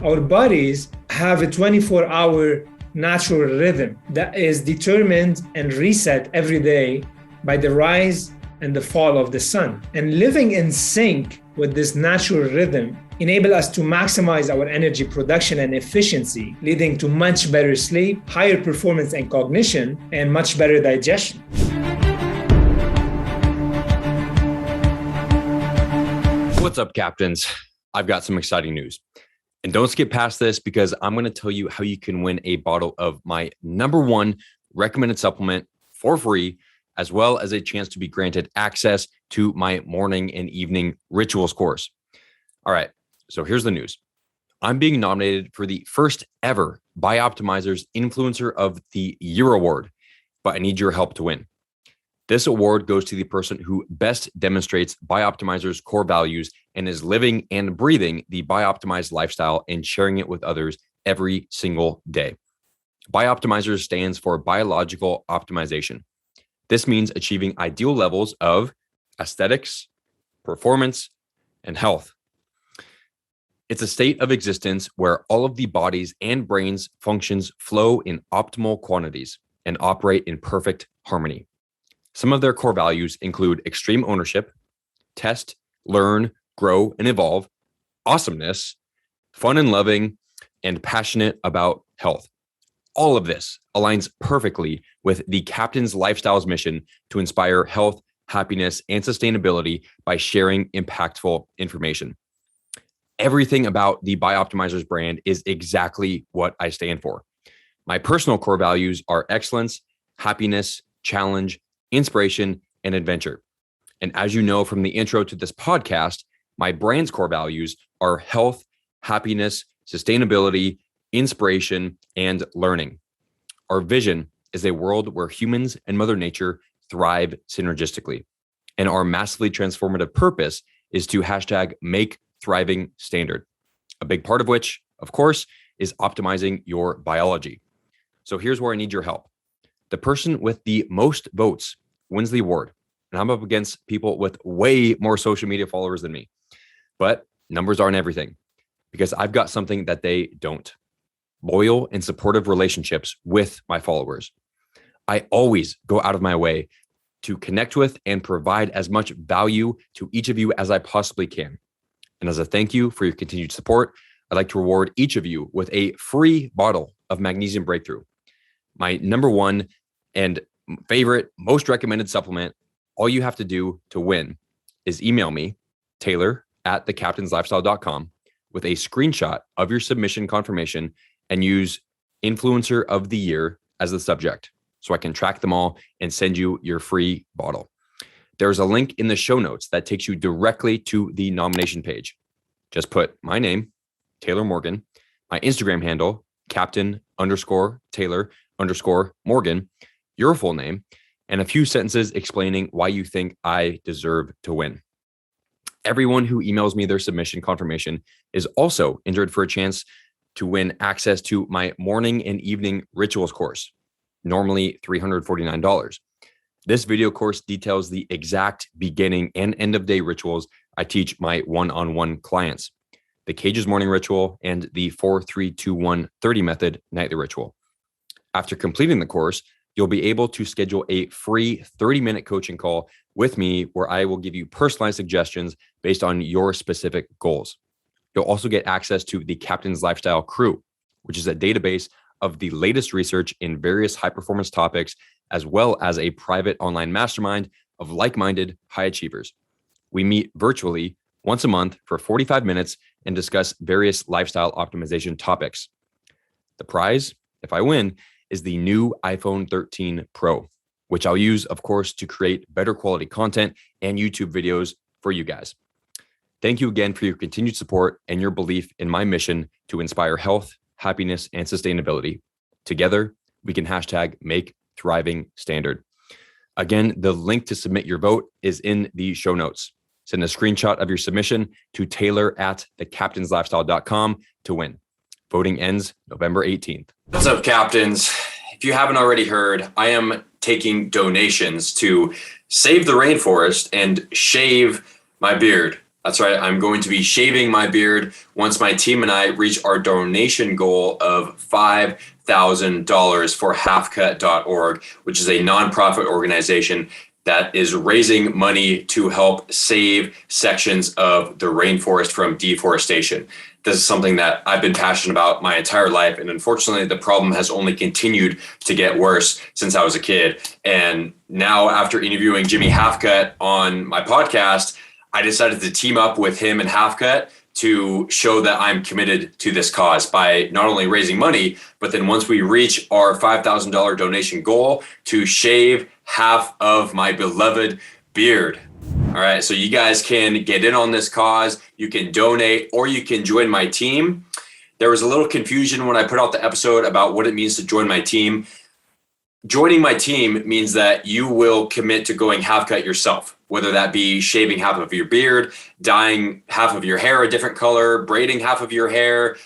Our bodies have a 24-hour natural rhythm that is determined and reset every day by the rise and the fall of the sun. And living in sync with this natural rhythm enable us to maximize our energy production and efficiency, leading to much better sleep, higher performance and cognition, and much better digestion. What's up, captains? I've got some exciting news. And don't skip past this because I'm going to tell you how you can win a bottle of my #1 recommended supplement for free, as well as a chance to be granted access to my morning and evening rituals course. All right, so here's the news. I'm being nominated for the first ever Bioptimizer's Influencer of the Year award, but I need your help to win. This award goes to the person who best demonstrates Bioptimizer's core values and is living and breathing the Bioptimized lifestyle and sharing it with others every single day. Bioptimizer stands for biological optimization. This means achieving ideal levels of aesthetics, performance, and health. It's a state of existence where all of the body's and brain's functions flow in optimal quantities and operate in perfect harmony. Some of their core values include extreme ownership, test, learn, grow, and evolve, awesomeness, fun and loving, and passionate about health. All of this aligns perfectly with the Captain's Lifestyle's mission to inspire health, happiness, and sustainability by sharing impactful information. Everything about the Bioptimizer's brand is exactly what I stand for. My personal core values are excellence, happiness, challenge, inspiration, and adventure. And as you know from the intro to this podcast, my brand's core values are health, happiness, sustainability, inspiration, and learning. Our vision is a world where humans and Mother Nature thrive synergistically. And our massively transformative purpose is to #make thriving standard. A big part of which, of course, is optimizing your biology. So here's where I need your help. The person with the most votes wins the award. And I'm up against people with way more social media followers than me. But numbers aren't everything, because I've got something that they don't. Loyal and supportive relationships with my followers. I always go out of my way to connect with and provide as much value to each of you as I possibly can. And as a thank you for your continued support, I'd like to reward each of you with a free bottle of Magnesium Breakthrough, my #1 and favorite, most recommended supplement. All you have to do to win is email me, Taylor@thecaptainslifestyle.com, with a screenshot of your submission confirmation and use Influencer of the Year as the subject so I can track them all and send you your free bottle. There's a link in the show notes that takes you directly to the nomination page. Just put my name, Taylor Morgan, my Instagram handle, Captain_Taylor_Morgan, your full name, and a few sentences explaining why you think I deserve to win. Everyone who emails me their submission confirmation is also entered for a chance to win access to my morning and evening rituals course, normally $349. This video course details the exact beginning and end of day rituals I teach my one-on-one clients, the Cages morning ritual and the 4-3-2-1-30 method nightly ritual. After completing the course, you'll be able to schedule a free 30-minute coaching call with me where I will give you personalized suggestions based on your specific goals. You'll also get access to the Captain's Lifestyle Crew, which is a database of the latest research in various high-performance topics, as well as a private online mastermind of like-minded high achievers. We meet virtually once a month for 45 minutes and discuss various lifestyle optimization topics. The prize, if I win, is the new iPhone 13 Pro, which I'll use, of course, to create better quality content and YouTube videos for you guys. Thank you again for your continued support and your belief in my mission to inspire health, happiness, and sustainability. Together, we can #make thriving standard. Again, the link to submit your vote is in the show notes. Send a screenshot of your submission to Taylor@thecaptainslifestyle.com to win. Voting ends November 18th. What's up, captains? If you haven't already heard, I am taking donations to save the rainforest and shave my beard. That's right. I'm going to be shaving my beard once my team and I reach our donation goal of $5,000 for halfcut.org, which is a nonprofit organization that is raising money to help save sections of the rainforest from deforestation. This is something that I've been passionate about my entire life. And unfortunately, the problem has only continued to get worse since I was a kid. And now, after interviewing Jimmy Halfcut on my podcast, I decided to team up with him and Halfcut to show that I'm committed to this cause by not only raising money, but then once we reach our $5,000 donation goal, to shave half of my beloved beard. All right, so you guys can get in on this cause. You can donate, or you can join my team. There was a little confusion when I put out the episode about what it means to join my team. Joining my team means that you will commit to going half-cut yourself, whether that be shaving half of your beard, dyeing half of your hair a different color, braiding half of your hair,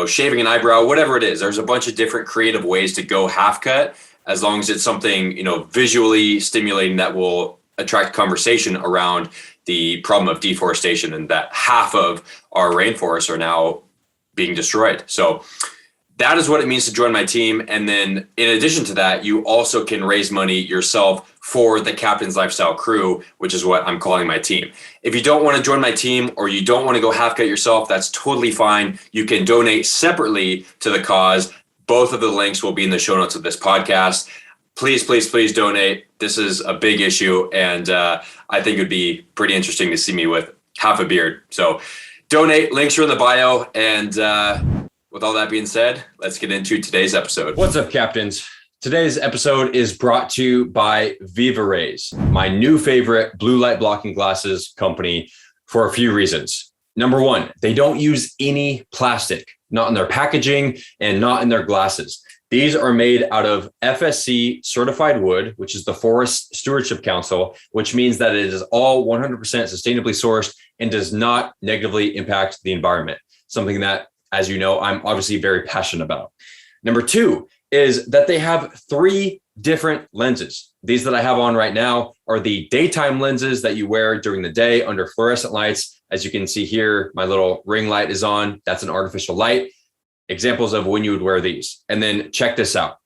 shaving an eyebrow, whatever it is. There's a bunch of different creative ways to go half-cut, as long as it's something, visually stimulating that will attract conversation around the problem of deforestation and that half of our rainforests are now being destroyed. So that is what it means to join my team. And then in addition to that, you also can raise money yourself for the Captain's Lifestyle Crew, which is what I'm calling my team. If you don't want to join my team, or you don't want to go half-cut yourself, that's totally fine. You can donate separately to the cause. Both of the links will be in the show notes of this podcast. Please, please, please donate. This is a big issue, and I think it would be pretty interesting to see me with half a beard. So donate. Links are in the bio. And with all that being said, let's get into today's episode. What's up, Captains? Today's episode is brought to you by VivaRays, my new favorite blue light blocking glasses company, for a few reasons. Number one, they don't use any plastic, not in their packaging and not in their glasses. These are made out of FSC certified wood, which is the Forest Stewardship Council, which means that it is all 100% sustainably sourced and does not negatively impact the environment. Something that, as you know, I'm obviously very passionate about. Number two is that they have 3 different lenses. These that I have on right now are the daytime lenses that you wear during the day under fluorescent lights. As you can see here, my little ring light is on. That's an artificial light. Examples of when you would wear these. And then check this out.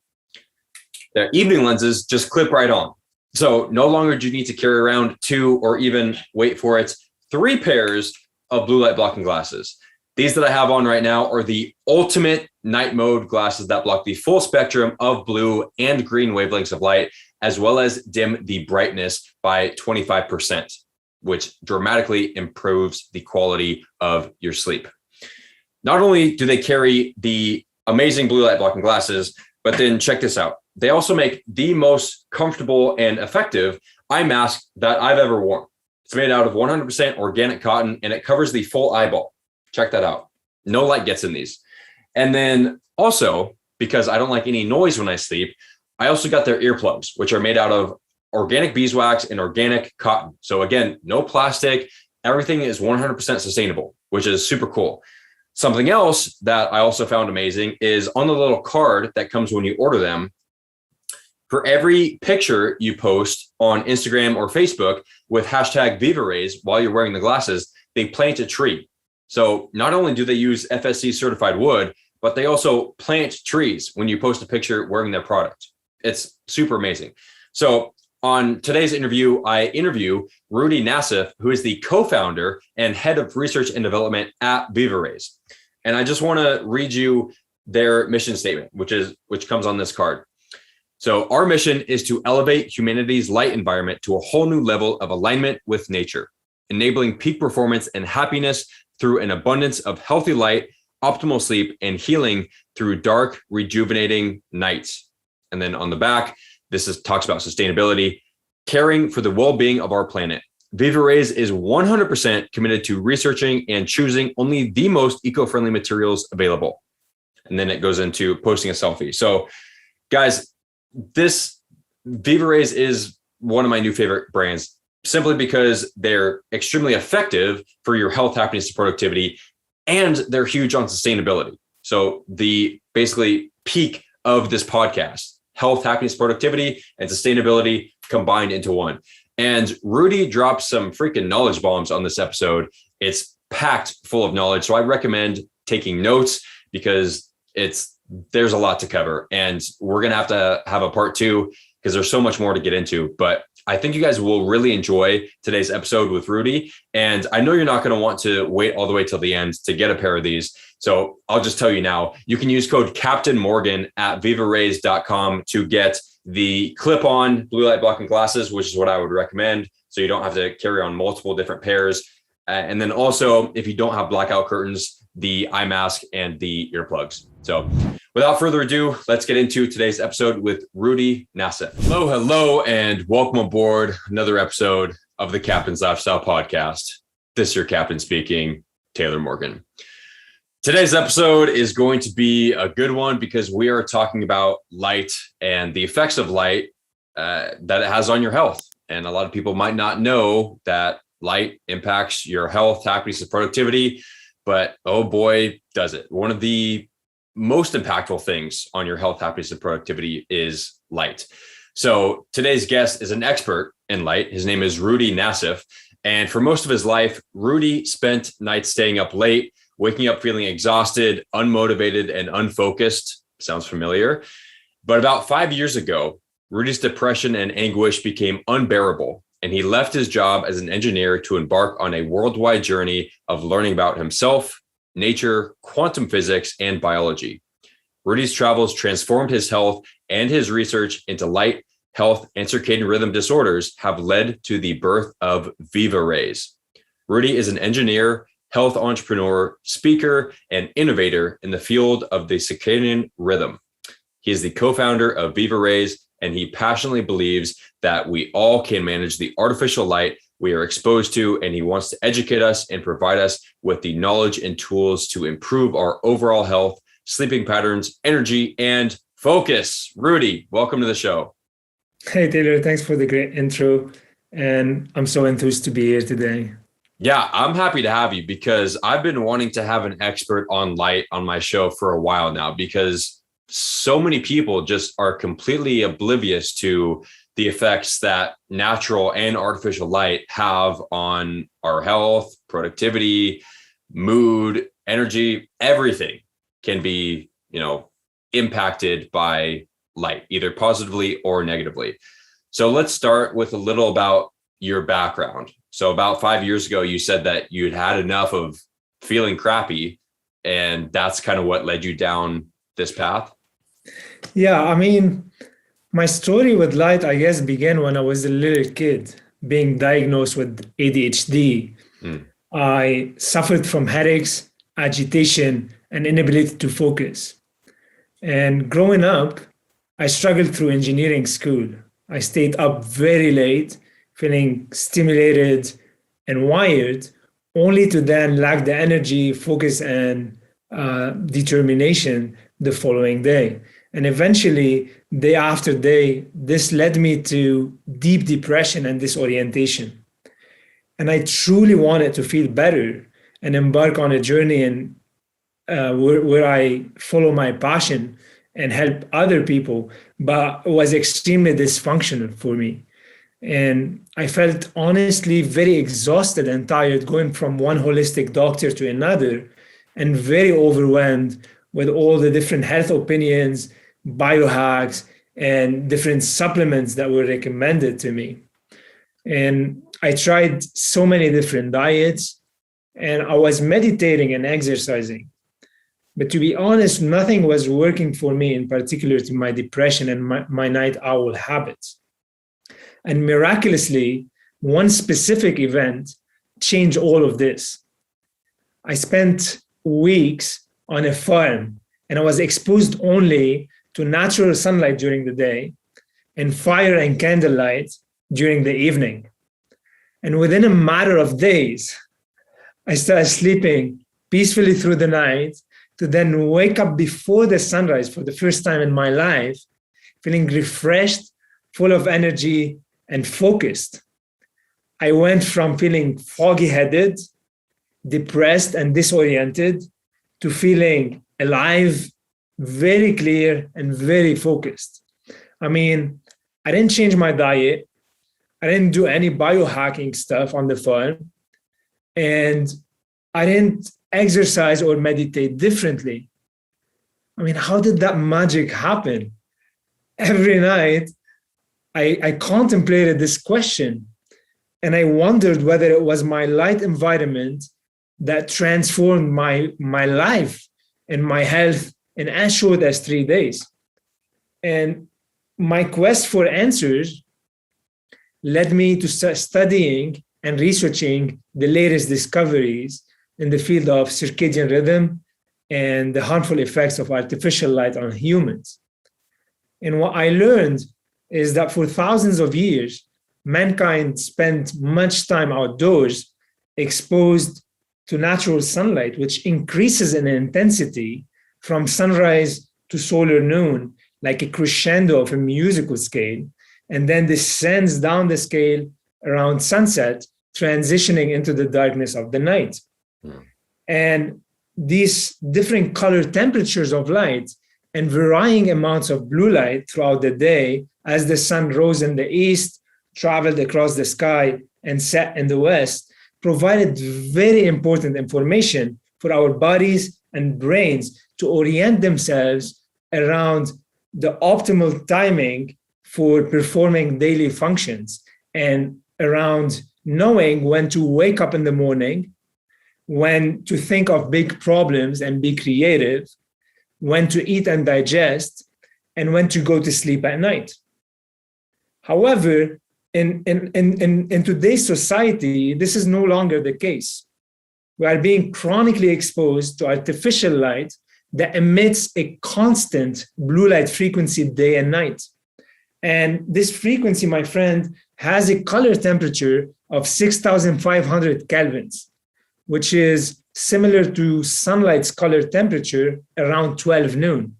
Their evening lenses just clip right on. So no longer do you need to carry around 2 or even wait for it, 3 pairs of blue light blocking glasses. These that I have on right now are the ultimate night mode glasses that block the full spectrum of blue and green wavelengths of light, as well as dim the brightness by 25%, which dramatically improves the quality of your sleep. Not only do they carry the amazing blue light blocking glasses, but then check this out. They also make the most comfortable and effective eye mask that I've ever worn. It's made out of 100% organic cotton, and it covers the full eyeball. Check that out. No light gets in these. And then also, because I don't like any noise when I sleep, I also got their earplugs, which are made out of organic beeswax and organic cotton. So again, no plastic. Everything is 100% sustainable, which is super cool. Something else that I also found amazing is on the little card that comes when you order them, for every picture you post on Instagram or Facebook with hashtag VivaRays while you're wearing the glasses, they plant a tree. So not only do they use FSC certified wood, but they also plant trees when you post a picture wearing their product. It's super amazing. So on today's interview, I interview Roudy Nassif, who is the co-founder and head of research and development at VivaRays. And I just want to read you their mission statement, which comes on this card. So our mission is to elevate humanity's light environment to a whole new level of alignment with nature, enabling peak performance and happiness through an abundance of healthy light, optimal sleep, and healing through dark, rejuvenating nights. And then on the back, talks about sustainability, caring for the well-being of our planet. VivaRays is 100% committed to researching and choosing only the most eco-friendly materials available. And then it goes into posting a selfie. So guys, this VivaRays is one of my new favorite brands, simply because they're extremely effective for your health, happiness, and productivity, and they're huge on sustainability. So the basically peak of this podcast, health, happiness, productivity, and sustainability combined into one. And Rudy dropped some freaking knowledge bombs on this episode. It's packed full of knowledge. So I recommend taking notes because there's a lot to cover, and we're going to have a part 2 because there's so much more to get into. But I think you guys will really enjoy today's episode with Rudy. And I know you're not going to want to wait all the way till the end to get a pair of these. So I'll just tell you now, you can use code Captain Morgan at VivaRays.com to get the clip-on blue light blocking glasses, which is what I would recommend. So you don't have to carry on multiple different pairs. And then also, if you don't have blackout curtains, the eye mask and the earplugs. So without further ado, let's get into today's episode with Roudy Nassif. Hello, and welcome aboard another episode of the Captain's Lifestyle Podcast. This is your captain speaking, Taylor Morgan. Today's episode is going to be a good one because we are talking about light and the effects of light that it has on your health. And a lot of people might not know that light impacts your health, happiness, and productivity. But oh boy, does it. One of the most impactful things on your health, happiness, and productivity is light. So today's guest is an expert in light. His name is Roudy Nassif. And for most of his life, Rudy spent nights staying up late, waking up feeling exhausted, unmotivated, and unfocused. Sounds familiar. But about 5 years ago, Rudy's depression and anguish became unbearable, and he left his job as an engineer to embark on a worldwide journey of learning about himself, nature, quantum physics, and biology. Rudy's travels transformed his health, and his research into light, health, and circadian rhythm disorders have led to the birth of VivaRays. Rudy is an engineer, health entrepreneur, speaker, and innovator in the field of the circadian rhythm. He is the co-founder of VivaRays, and he passionately believes that we all can manage the artificial light we are exposed to, and he wants to educate us and provide us with the knowledge and tools to improve our overall health, sleeping patterns, energy, and focus. Rudy, welcome to the show. Hey, Taylor, thanks for the great intro. And I'm so enthused to be here today. Yeah, I'm happy to have you because I've been wanting to have an expert on light on my show for a while now, because so many people just are completely oblivious to the effects that natural and artificial light have on our health, productivity, mood, energy. Everything can be, impacted by light, either positively or negatively. So let's start with a little about your background. So about 5 years ago, you said that you'd had enough of feeling crappy, and that's kind of what led you down this path. Yeah, my story with light, I guess, began when I was a little kid, being diagnosed with ADHD. I suffered from headaches, agitation, and inability to focus. And growing up, I struggled through engineering school. I stayed up very late, feeling stimulated and wired, only to then lack the energy, focus, and determination the following day. And eventually, day after day, this led me to deep depression and disorientation. And I truly wanted to feel better and embark on a journey where I follow my passion and help other people, but it was extremely dysfunctional for me. And I felt honestly very exhausted and tired going from one holistic doctor to another, and very overwhelmed with all the different health opinions, biohacks, and different supplements that were recommended to me. And I tried so many different diets, and I was meditating and exercising. But to be honest, nothing was working for me, in particular to my depression and my night owl habits. And miraculously, one specific event changed all of this. I spent weeks on a farm, and I was exposed only to natural sunlight during the day and fire and candlelight during the evening. And within a matter of days, I started sleeping peacefully through the night to then wake up before the sunrise for the first time in my life, feeling refreshed, full of energy, and focused. I went from feeling foggy-headed, depressed, and disoriented to feeling alive, very clear, and very focused. I didn't change my diet. I didn't do any biohacking stuff on the farm. And I didn't exercise or meditate differently. I mean, how did that magic happen? Every night, I contemplated this question, and I wondered whether it was my light environment that transformed my life and my health in as short as 3 days. And my quest for answers led me to start studying and researching the latest discoveries in the field of circadian rhythm and the harmful effects of artificial light on humans. And what I learned is that for thousands of years, mankind spent much time outdoors exposed to natural sunlight, which increases in intensity from sunrise to solar noon, like a crescendo of a musical scale, and then descends down the scale around sunset, transitioning into the darkness of the night. And these different color temperatures of light and varying amounts of blue light throughout the day as the sun rose in the east, traveled across the sky, and set in the west, provided very important information for our bodies and brains to orient themselves around the optimal timing for performing daily functions and around knowing when to wake up in the morning, when to think of big problems and be creative, when to eat and digest, and when to go to sleep at night. However, in today's society, this is no longer the case. We are being chronically exposed to artificial light that emits a constant blue light frequency day and night. And this frequency, my friend, has a color temperature of 6,500 kelvins, which is similar to sunlight's color temperature around 12 noon.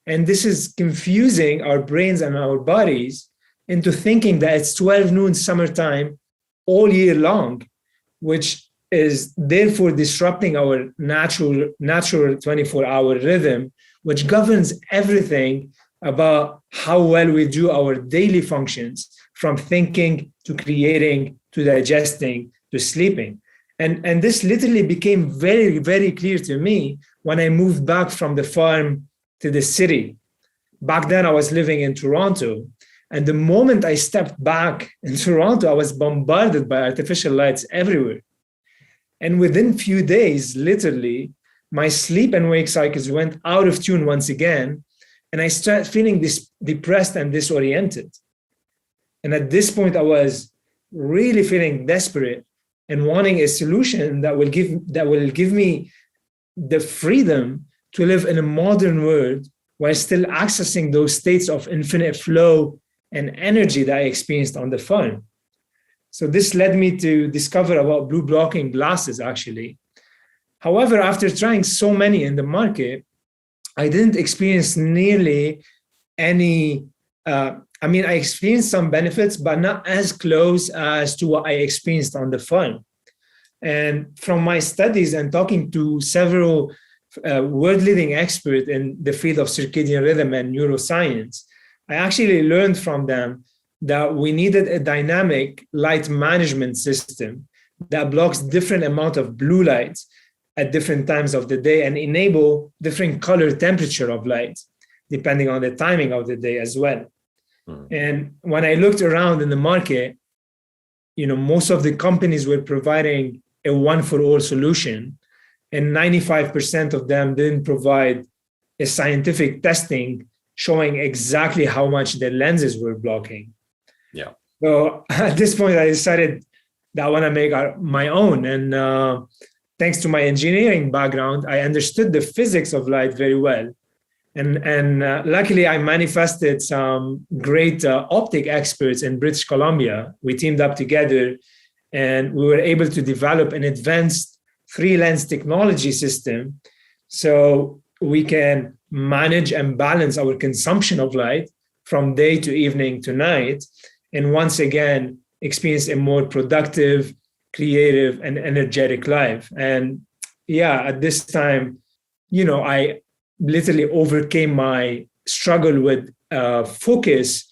And this is confusing our brains and our bodies into thinking that it's 12 noon summertime all year long, which is therefore disrupting our natural 24-hour rhythm, which governs everything about how well we do our daily functions, from thinking to creating to digesting to sleeping. And this literally became very, very clear to me when I moved back from the farm to the city. Back then, I was living in Toronto. And the moment I stepped back in Toronto, I was bombarded by artificial lights everywhere. And within few days, literally, my sleep and wake cycles went out of tune once again. And I started feeling depressed and disoriented. And at this point, I was really feeling desperate and wanting a solution that will give me the freedom to live in a modern world while still accessing those states of infinite flow and energy that I experienced on the farm. So this led me to discover about blue blocking glasses, actually. However, after trying so many in the market, I didn't experience nearly any, I experienced some benefits, but not as close as to what I experienced on the farm. And from my studies and talking to several world-leading experts in the field of circadian rhythm and neuroscience, I actually learned from them that we needed a dynamic light management system that blocks different amount of blue light at different times of the day and enable different color temperature of light, depending on the timing of the day as well. And when I looked around in the market, most of the companies were providing a one-for-all solution, and 95% of them didn't provide a scientific testing showing exactly how much their lenses were blocking. Yeah. So at this point, I decided that I want to make my own. And thanks to my engineering background, I understood the physics of light very well. And luckily, I manifested some great optic experts in British Columbia. We teamed up together, and we were able to develop an advanced 3-lens technology system so we can manage and balance our consumption of light from day to evening to night, and once again, experience a more productive, creative, and energetic life. And yeah, at this time, I literally overcame my struggle with focus,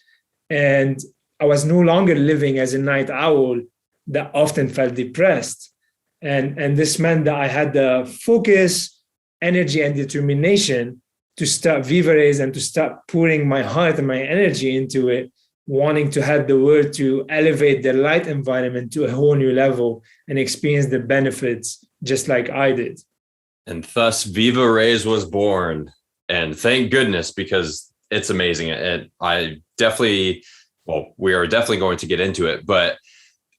and I was no longer living as a night owl that often felt depressed. And this meant that I had the focus, energy, and determination to start VivaRays and to start pouring my heart and my energy into it, wanting to help the world to elevate their light environment to a whole new level and experience the benefits just like I did. And thus VivaRays was born. And thank goodness, because it's amazing. And I definitely, well, we are definitely going to get into it, but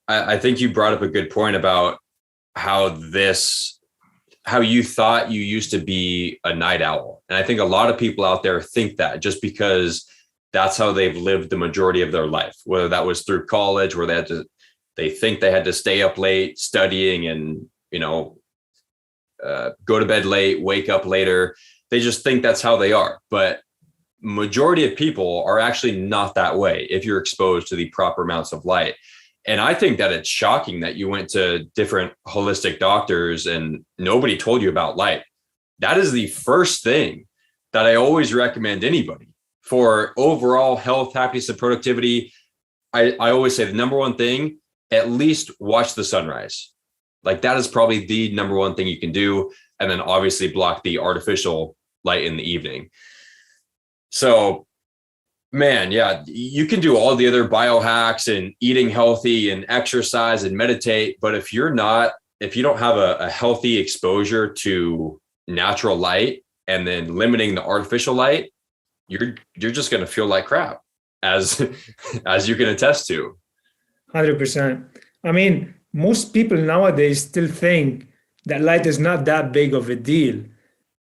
I think you brought up a good point about how you thought you used to be a night owl. And I think a lot of people out there think that just because that's how they've lived the majority of their life, whether that was through college where they think they had to stay up late studying and, go to bed late, wake up later. They just think that's how they are. But majority of people are actually not that way if you're exposed to the proper amounts of light. And I think that it's shocking that you went to different holistic doctors and nobody told you about light. That is the first thing that I always recommend anybody for overall health, happiness, and productivity. I always say the number one thing, at least watch the sunrise. Like that is probably the number one thing you can do. And then obviously block the artificial light in the evening. So man, yeah, you can do all the other biohacks and eating healthy and exercise and meditate. But if you don't have a healthy exposure to natural light and then limiting the artificial light, you're just going to feel like crap, as you can attest to. 100%. I mean, most people nowadays still think that light is not that big of a deal.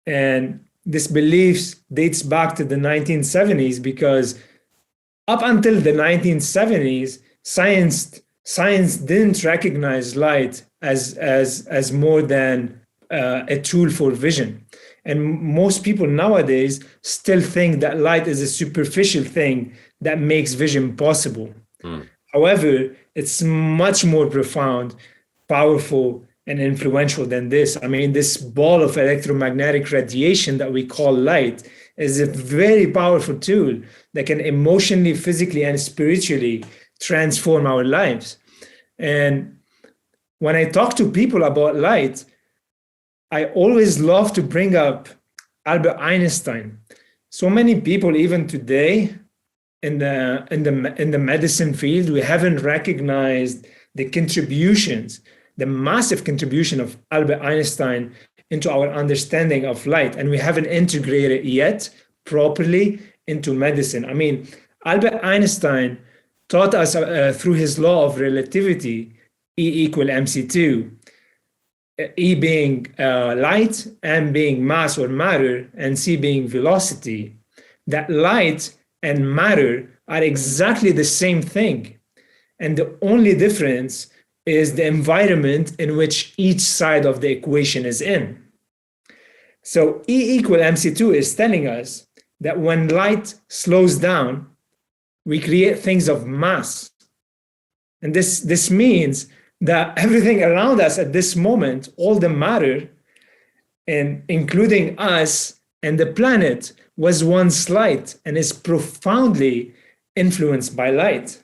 And this belief dates back to the 1970s because up until the 1970s, science didn't recognize light as more than a tool for vision. And most people nowadays still think that light is a superficial thing that makes vision possible. However, it's much more profound, powerful, and influential than this. I mean, this ball of electromagnetic radiation that we call light is a very powerful tool that can emotionally, physically, and spiritually transform our lives. And when I talk to people about light, I always love to bring up Albert Einstein. So many people, even today, in the medicine field, we haven't recognized the contributions, the massive contribution of Albert Einstein into our understanding of light, and we haven't integrated yet properly into medicine. I mean, Albert Einstein taught us through his law of relativity, E equal mc2, E being light, M being mass or matter, and C being velocity, that light and matter are exactly the same thing. And the only difference is the environment in which each side of the equation is in. So E equal mc2 is telling us that when light slows down, we create things of mass. And this means that everything around us at this moment, all the matter, and including us and the planet, was once light and is profoundly influenced by light.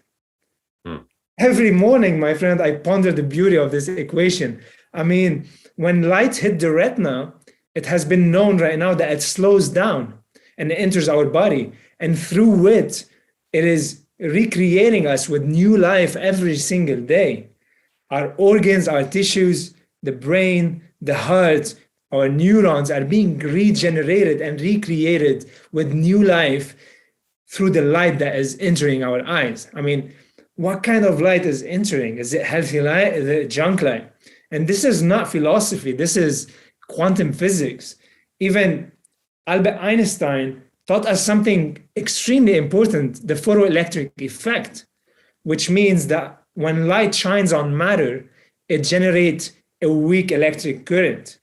Every morning, my friend, I ponder the beauty of this equation. I mean, when light hit the retina, it has been known right now that it slows down and it enters our body. And through it, it is recreating us with new life every single day. Our organs, our tissues, the brain, the heart, our neurons are being regenerated and recreated with new life through the light that is entering our eyes. I mean, what kind of light is entering? Is it healthy light? Is it junk light? And this is not philosophy. This is quantum physics. Even Albert Einstein taught us something extremely important, the photoelectric effect, which means that when light shines on matter, it generates a weak electric current.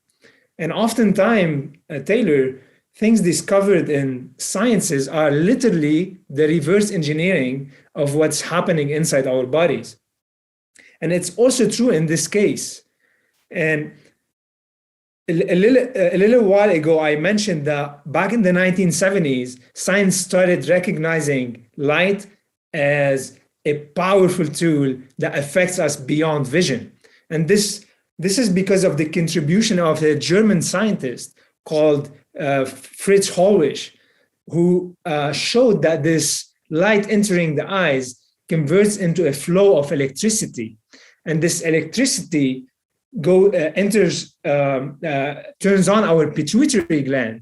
And oftentimes, Taylor, things discovered in sciences are literally the reverse engineering of what's happening inside our bodies. And it's also true in this case. And a little while ago, I mentioned that back in the 1970s, science started recognizing light as a powerful tool that affects us beyond vision. And this This is because of the contribution of a German scientist called Fritz Hollwich, who showed that this light entering the eyes converts into a flow of electricity. And this electricity turns on our pituitary gland.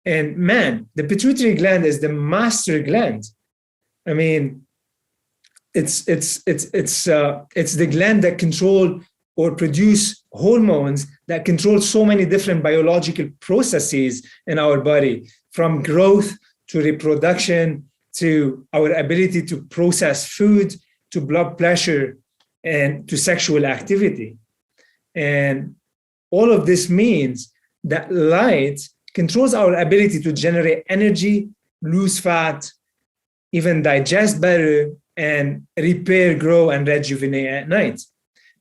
And man, the pituitary gland is the master gland. I mean, it's the gland that control or produce hormones that control so many different biological processes in our body, from growth to reproduction to our ability to process food to blood pressure and to sexual activity. And all of this means that light controls our ability to generate energy, lose fat, even digest better, and repair, grow, and rejuvenate at night.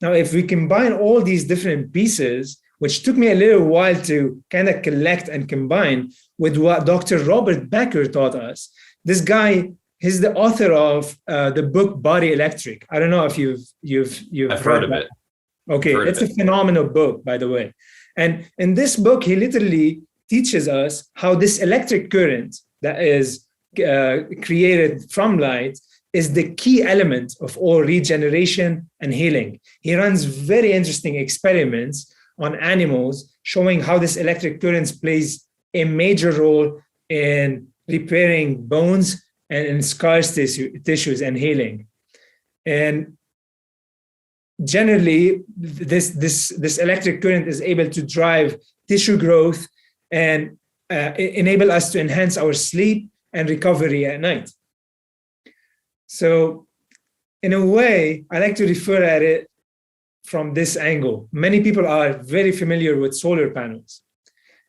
Now, if we combine all these different pieces, which took me a little while to kind of collect and combine with what Dr. Robert Becker taught us, this guy, he's the author of the book Photoelectric. I don't know if you've heard of it. Okay, it's a phenomenal book, by the way. And in this book, he literally teaches us how this electric current that is created from light is the key element of all regeneration and healing. He runs very interesting experiments on animals showing how this electric current plays a major role in repairing bones and in scar tissues and healing. And generally, this electric current is able to drive tissue growth and enable us to enhance our sleep and recovery at night. So in a way, I like to refer at it from this angle. Many people are very familiar with solar panels.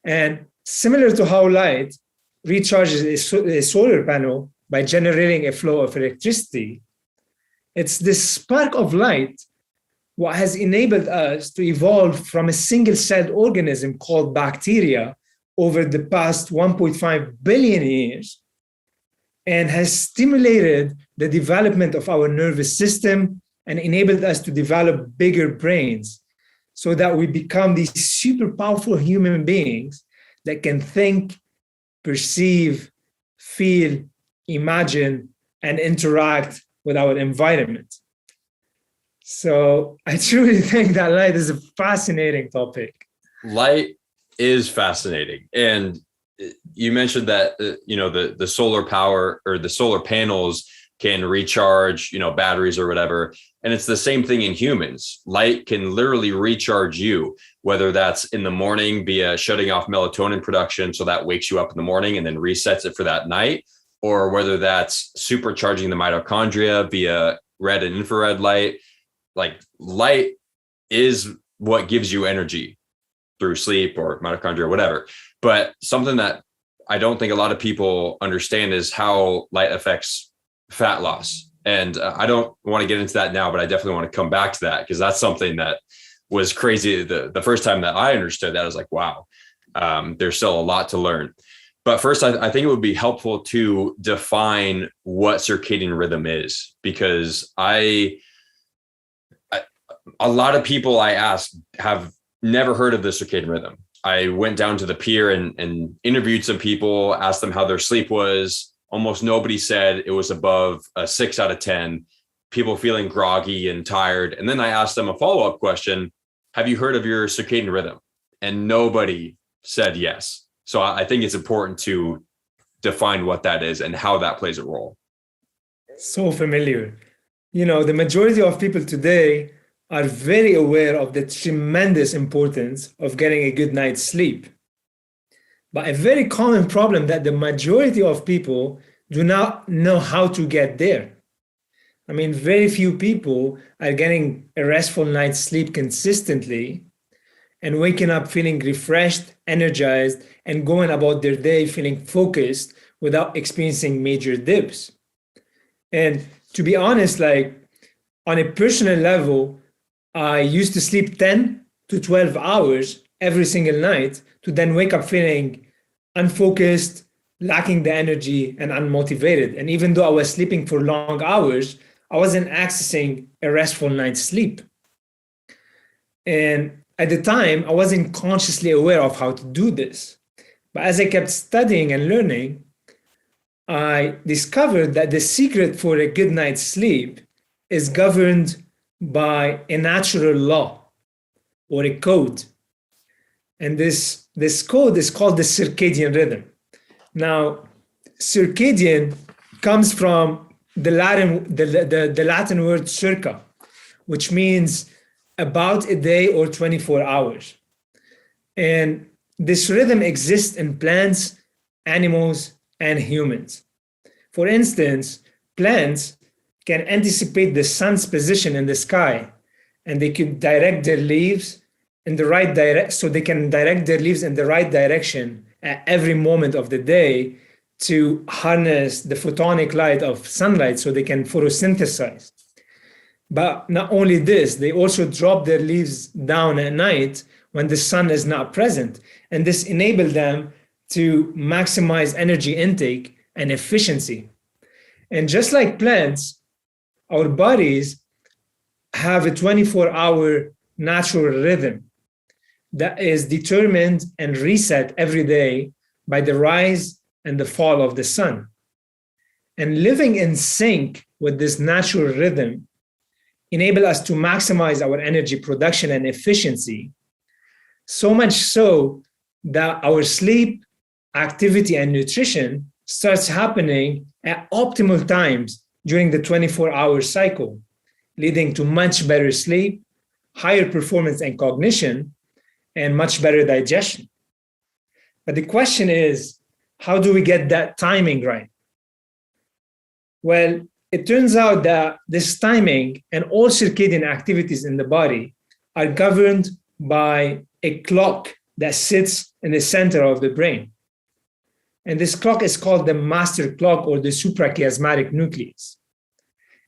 And similar to how light recharges a solar panel by generating a flow of electricity, it's this spark of light what has enabled us to evolve from a single-celled organism called bacteria over the past 1.5 billion years, and has stimulated the development of our nervous system and enabled us to develop bigger brains so that we become these super powerful human beings that can think, perceive, feel, imagine, and interact with our environment. So I truly think that light is a fascinating topic. Light is fascinating. And you mentioned that, the solar power or the solar panels can recharge, batteries or whatever. And it's the same thing in humans. Light can literally recharge you, whether that's in the morning via shutting off melatonin production, so that wakes you up in the morning and then resets it for that night, or whether that's supercharging the mitochondria via red and infrared light. Like, light is what gives you energy through sleep or mitochondria or whatever. But something that I don't think a lot of people understand is how light affects fat loss. And I don't want to get into that now, but I definitely want to come back to that, because that's something that was crazy. The first time that I understood that, I was like, wow, there's still a lot to learn. But first, I think it would be helpful to define what circadian rhythm is, because a lot of people I asked have never heard of the circadian rhythm. I went down to the pier and interviewed some people, asked them how their sleep was. Almost nobody said it was above a 6 out of 10, people feeling groggy and tired. And then I asked them a follow-up question: have you heard of your circadian rhythm? And nobody said yes. So I think it's important to define what that is and how that plays a role. So familiar. The majority of people today are very aware of the tremendous importance of getting a good night's sleep. But a very common problem that the majority of people do not know how to get there. I mean, very few people are getting a restful night's sleep consistently and waking up feeling refreshed, energized, and going about their day feeling focused without experiencing major dips. And to be honest, like, on a personal level, I used to sleep 10 to 12 hours every single night to then wake up feeling unfocused, lacking the energy, and unmotivated. And even though I was sleeping for long hours, I wasn't accessing a restful night's sleep. And at the time, I wasn't consciously aware of how to do this. But as I kept studying and learning, I discovered that the secret for a good night's sleep is governed by a natural law or a code. And this code is called the circadian rhythm. Now, circadian comes from the Latin word circa, which means about a day or 24 hours. And this rhythm exists in plants, animals, and humans. For instance, plants can anticipate the sun's position in the sky, and they can direct their leaves in the right direction, so they can direct their leaves in the right direction at every moment of the day to harness the photonic light of sunlight so they can photosynthesize. But not only this, they also drop their leaves down at night when the sun is not present. And this enables them to maximize energy intake and efficiency. And just like plants, our bodies have a 24-hour natural rhythm that is determined and reset every day by the rise and the fall of the sun. And living in sync with this natural rhythm enable us to maximize our energy production and efficiency, so much so that our sleep, activity, and nutrition starts happening at optimal times during the 24-hour cycle, leading to much better sleep, higher performance and cognition, and much better digestion. But the question is, how do we get that timing right? Well, it turns out that this timing and all circadian activities in the body are governed by a clock that sits in the center of the brain. And this clock is called the master clock or the suprachiasmatic nucleus.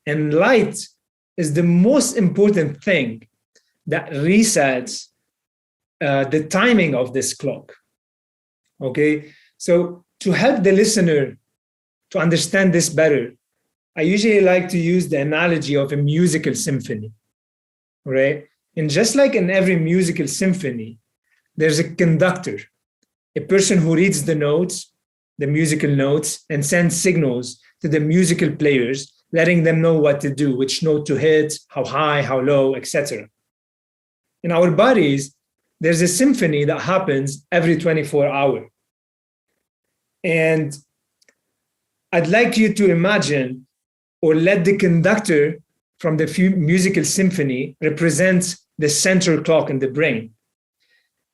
And light is the most important thing that resets the timing of this clock. Okay, so to help the listener to understand this better, I usually like to use the analogy of a musical symphony, right? And just like in every musical symphony, there's a conductor, a person who reads the notes, the musical notes, and sends signals to the musical players, letting them know what to do, which note to hit, how high, how low, etc. In our bodies, there's a symphony that happens every 24 hours. And I'd like you to imagine or let the conductor from the musical symphony represent the central clock in the brain.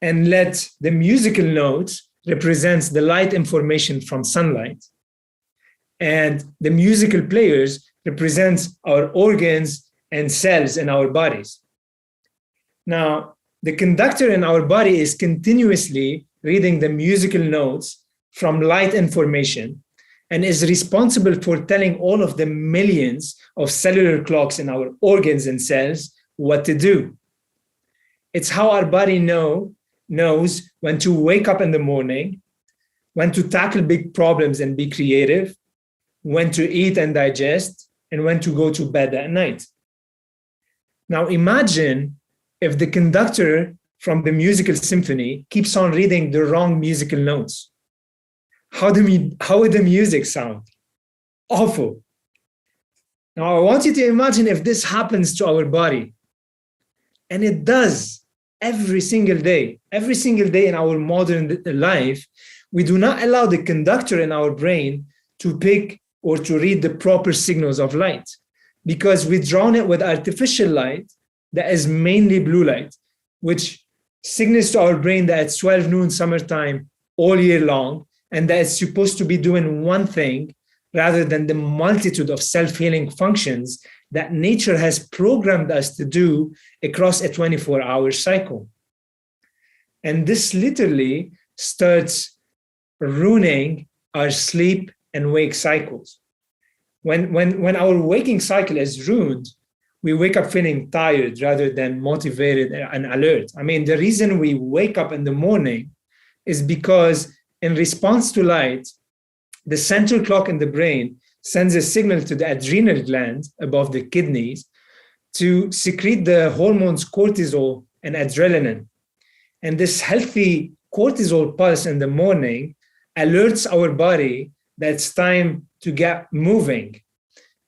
And let the musical notes represent the light information from sunlight. And the musical players represent our organs and cells in our bodies. Now, the conductor in our body is continuously reading the musical notes from light information and is responsible for telling all of the millions of cellular clocks in our organs and cells what to do. It's how our body knows when to wake up in the morning, when to tackle big problems and be creative, when to eat and digest, and when to go to bed at night. Now imagine if the conductor from the musical symphony keeps on reading the wrong musical notes. How would the music sound? Awful. Now, I want you to imagine if this happens to our body. And it does every single day. Every single day in our modern life, we do not allow the conductor in our brain to pick or to read the proper signals of light because we drown it with artificial light that is mainly blue light, which signals to our brain that it's 12 noon summertime all year long, and that it's supposed to be doing one thing rather than the multitude of self-healing functions that nature has programmed us to do across a 24-hour cycle. And this literally starts ruining our sleep and wake cycles. When our waking cycle is ruined, we wake up feeling tired rather than motivated and alert. I mean, the reason we wake up in the morning is because in response to light, the central clock in the brain sends a signal to the adrenal gland above the kidneys to secrete the hormones cortisol and adrenaline. And this healthy cortisol pulse in the morning alerts our body that it's time to get moving.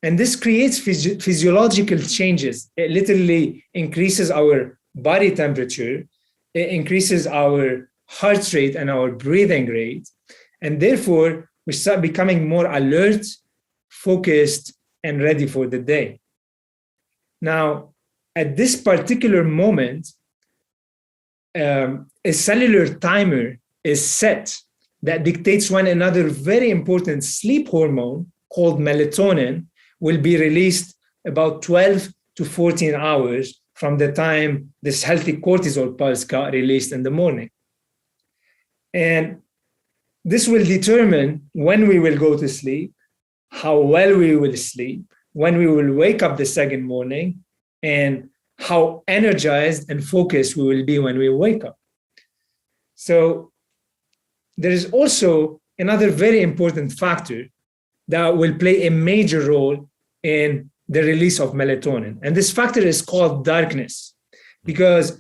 And this creates physiological changes. It literally increases our body temperature, it increases our heart rate and our breathing rate. And therefore, we start becoming more alert, focused, and ready for the day. Now, at this particular moment, a cellular timer is set that dictates when another very important sleep hormone called melatonin will be released about 12 to 14 hours from the time this healthy cortisol pulse got released in the morning. And this will determine when we will go to sleep, how well we will sleep, when we will wake up the second morning, and how energized and focused we will be when we wake up. So there is also another very important factor that will play a major role in the release of melatonin. And this factor is called darkness, because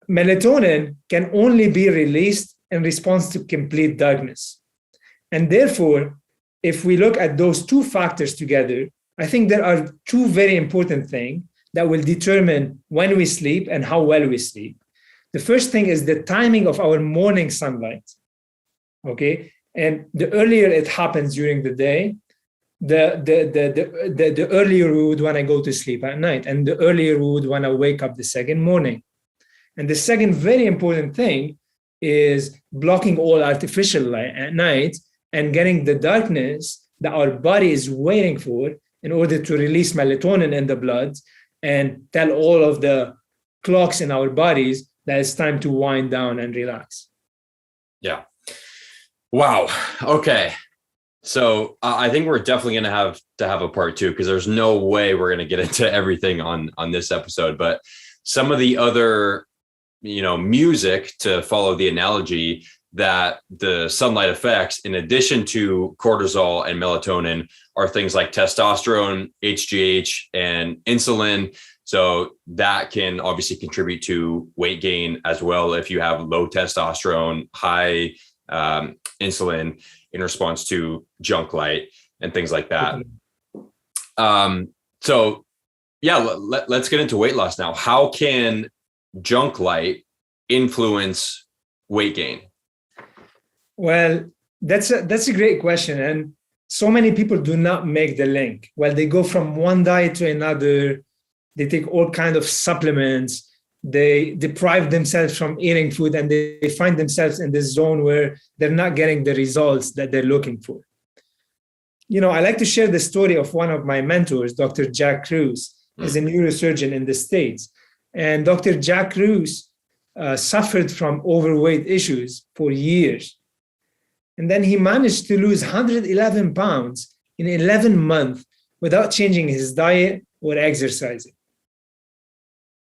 melatonin can only be released in response to complete darkness. And therefore, if we look at those two factors together, I think there are two very important things that will determine when we sleep and how well we sleep. The first thing is the timing of our morning sunlight. Okay, and the earlier it happens during the day, the earlier we would want to go to sleep at night, and the earlier we would want to wake up the second morning. And the second very important thing is blocking all artificial light at night and getting the darkness that our body is waiting for in order to release melatonin in the blood and tell all of the clocks in our bodies that it's time to wind down and relax. Yeah. Wow. Okay. So I think we're definitely going to have a part two, because there's no way we're going to get into everything on this episode. But some of the other, music, to follow the analogy, that the sunlight affects, in addition to cortisol and melatonin, are things like testosterone, HGH, and insulin. So that can obviously contribute to weight gain as well if you have low testosterone, high insulin in response to junk light and things like that. So yeah, let's get into weight loss now. How can junk light influence weight gain? Well, that's a great question. And so many people do not make the link. Well, they go from one diet to another. They take all kinds of supplements. They deprive themselves from eating food, and they find themselves in this zone where they're not getting the results that they're looking for. I like to share the story of one of my mentors, Dr. Jack Kruse, is a neurosurgeon in the States. And Dr. Jack Kruse suffered from overweight issues for years. And then he managed to lose 111 pounds in 11 months without changing his diet or exercising.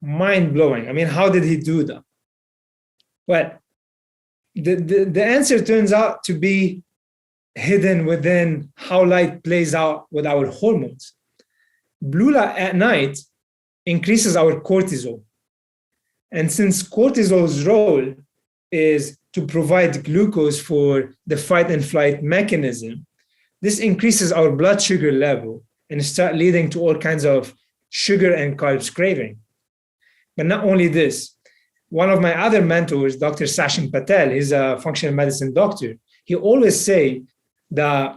Mind-blowing. I mean, how did he do that? Well, the answer turns out to be hidden within how light plays out with our hormones. Blue light at night increases our cortisol. And since cortisol's role is to provide glucose for the fight and flight mechanism, this increases our blood sugar level and start leading to all kinds of sugar and carbs craving. But not only this, one of my other mentors, Dr. Sachin Patel, he's a functional medicine doctor. He always say that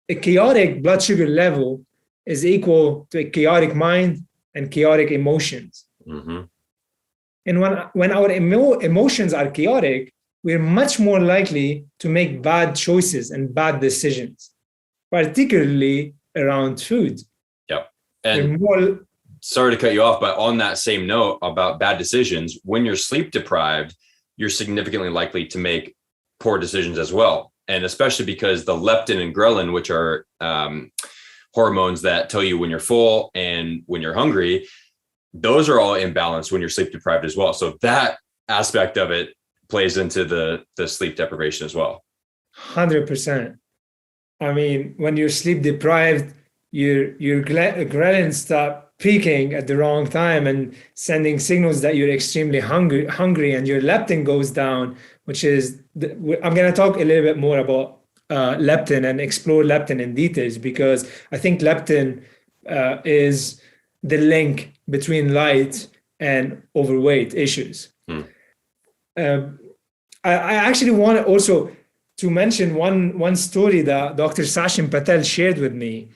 a chaotic blood sugar level is equal to a chaotic mind and chaotic emotions. Mm-hmm. And when our emotions are chaotic, we're much more likely to make bad choices and bad decisions, particularly around food. Yep. And sorry to cut you off, but on that same note about bad decisions, when you're sleep deprived, you're significantly likely to make poor decisions as well. And especially because the leptin and ghrelin, which are hormones that tell you when you're full and when you're hungry, those are all imbalanced when you're sleep deprived as well. So that aspect of it plays into the sleep deprivation as well. 100%. I mean, when you're sleep deprived, your ghrelin stop peaking at the wrong time and sending signals that you're extremely hungry, and your leptin goes down, which is, I'm going to talk a little bit more about leptin and explore leptin in details, because I think leptin is the link between light and overweight issues. I actually want also to mention one story that Dr. Sachin Patel shared with me.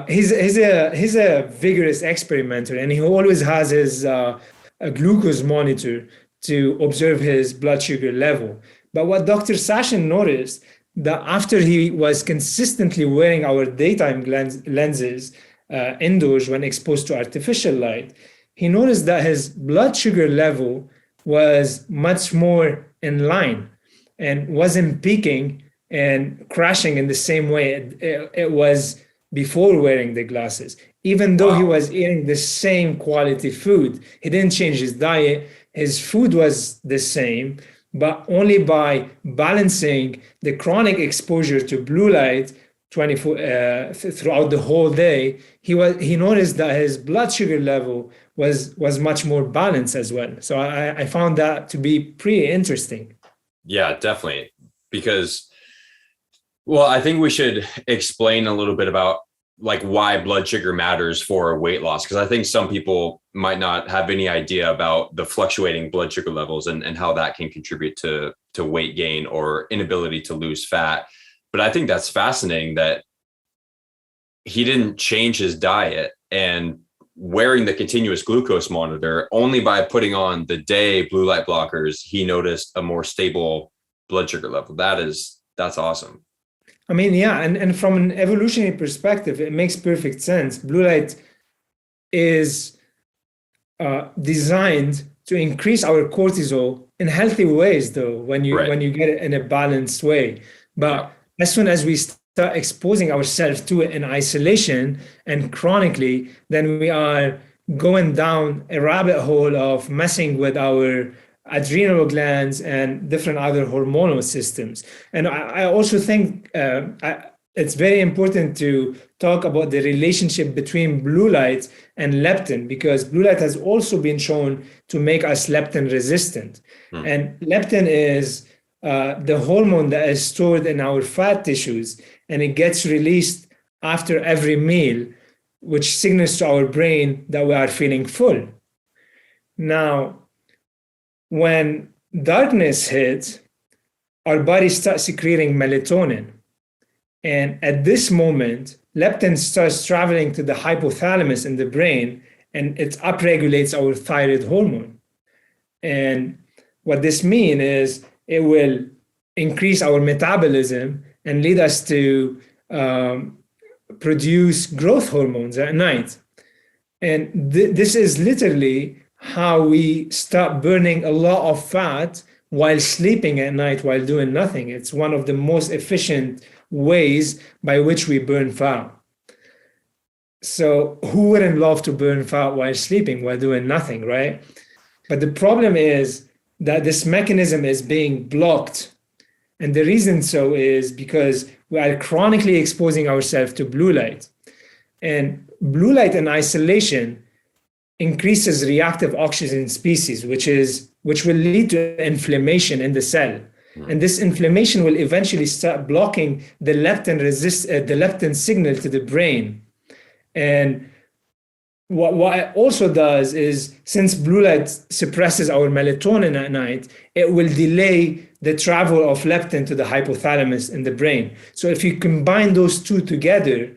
He's a vigorous experimenter, and he always has his a glucose monitor to observe his blood sugar level. But what Dr. Sachin noticed, that after he was consistently wearing our daytime lenses indoors when exposed to artificial light, he noticed that his blood sugar level was much more in line and wasn't peaking and crashing in the same way it was before wearing the glasses. Even though he was eating the same quality food, he didn't change his diet. His food was the same, but only by balancing the chronic exposure to blue light 24 throughout the whole day, he noticed that his blood sugar level was much more balanced as well. So I found that to be pretty interesting. Yeah, definitely. Because, well, I think we should explain a little bit about like why blood sugar matters for weight loss, because I think some people might not have any idea about the fluctuating blood sugar levels and how that can contribute to weight gain or inability to lose fat. But I think that's fascinating that he didn't change his diet and wearing the continuous glucose monitor. Only by putting on the day blue light blockers, he noticed a more stable blood sugar level. That's awesome. I mean, yeah, and from an evolutionary perspective, it makes perfect sense. Blue light is designed to increase our cortisol in healthy ways, though, when you get it in a balanced way. But as soon as we start exposing ourselves to it in isolation and chronically, then we are going down a rabbit hole of messing with our adrenal glands and different other hormonal systems. And I also think it's very important to talk about the relationship between blue light and leptin, because blue light has also been shown to make us leptin resistant. And leptin is the hormone that is stored in our fat tissues, and it gets released after every meal, which signals to our brain that we are feeling full. Now, when darkness hits, our body starts secreting melatonin. And at this moment, leptin starts traveling to the hypothalamus in the brain, and it upregulates our thyroid hormone. And what this means is it will increase our metabolism and lead us to produce growth hormones at night. And this is literally how we start burning a lot of fat while sleeping at night while doing nothing. It's one of the most efficient ways by which we burn fat. So who wouldn't love to burn fat while sleeping, while doing nothing, right? But the problem is that this mechanism is being blocked. And the reason so is because we are chronically exposing ourselves to blue light. And blue light in isolation increases reactive oxygen species, which will lead to inflammation in the cell. And this inflammation will eventually start blocking the leptin signal to the brain. And what it also does is, since blue light suppresses our melatonin at night, it will delay the travel of leptin to the hypothalamus in the brain. So if you combine those two together,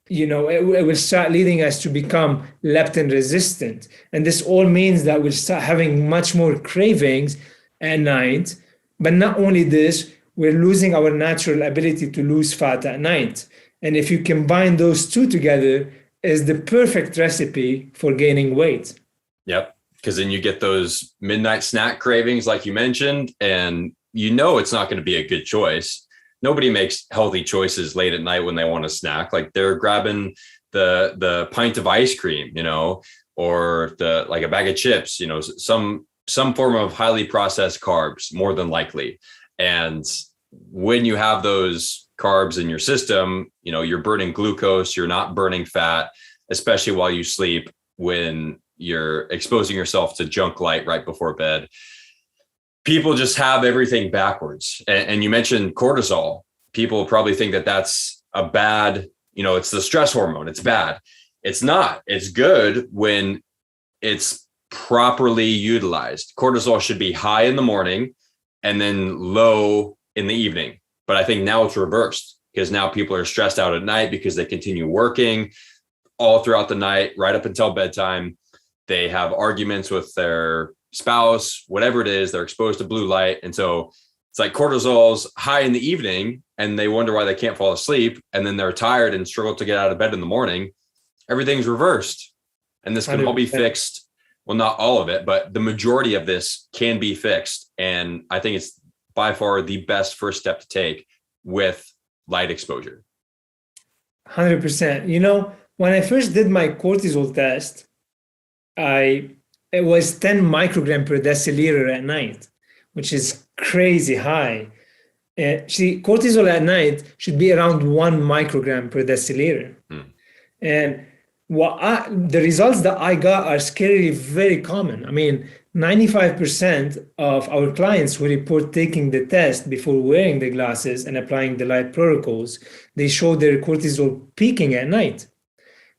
it will start leading us to become leptin resistant. And this all means that we'll start having much more cravings at night. But not only this, we're losing our natural ability to lose fat at night. And if you combine those two together, is the perfect recipe for gaining weight. Yep. Because then you get those midnight snack cravings, like you mentioned, and it's not going to be a good choice. Nobody makes healthy choices late at night when they want a snack. Like they're grabbing the pint of ice cream, or like a bag of chips, some form of highly processed carbs, more than likely. And when you have those carbs in your system, you're burning glucose, you're not burning fat. especially while you sleep, when you're exposing yourself to junk light right before bed. People just have everything backwards. And you mentioned cortisol. People probably think that that's a bad, it's the stress hormone. It's bad. It's not. It's good when it's properly utilized. Cortisol should be high in the morning and then low in the evening. But I think now it's reversed, because now people are stressed out at night because they continue working all throughout the night, right up until bedtime. They have arguments with their spouse, whatever it is, they're exposed to blue light. And so it's like cortisol's high in the evening and they wonder why they can't fall asleep. And then they're tired and struggle to get out of bed in the morning. Everything's reversed. And this can 100%. All be fixed. Well, not all of it, but the majority of this can be fixed. And I think it's by far the best first step to take with light exposure. 100%. When I first did my cortisol test, it was 10 microgram per deciliter at night, which is crazy high. Cortisol at night should be around 1 microgram per deciliter. And the results that I got are scarily very common. I mean, 95% of our clients who report taking the test before wearing the glasses and applying the light protocols, they show their cortisol peaking at night.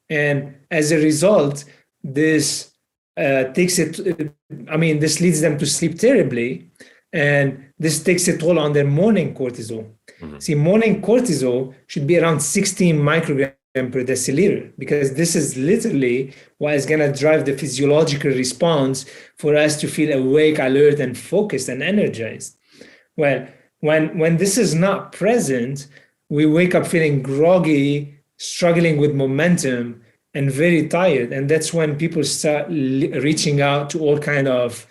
And as a result, this leads them to sleep terribly, and this takes a toll on their morning cortisol. See, morning cortisol should be around 16 microgram per deciliter, because this is literally what is going to drive the physiological response for us to feel awake, alert, and focused and energized. Well, when this is not present, we wake up feeling groggy, struggling with momentum, and very tired. And that's when people start reaching out to all kind of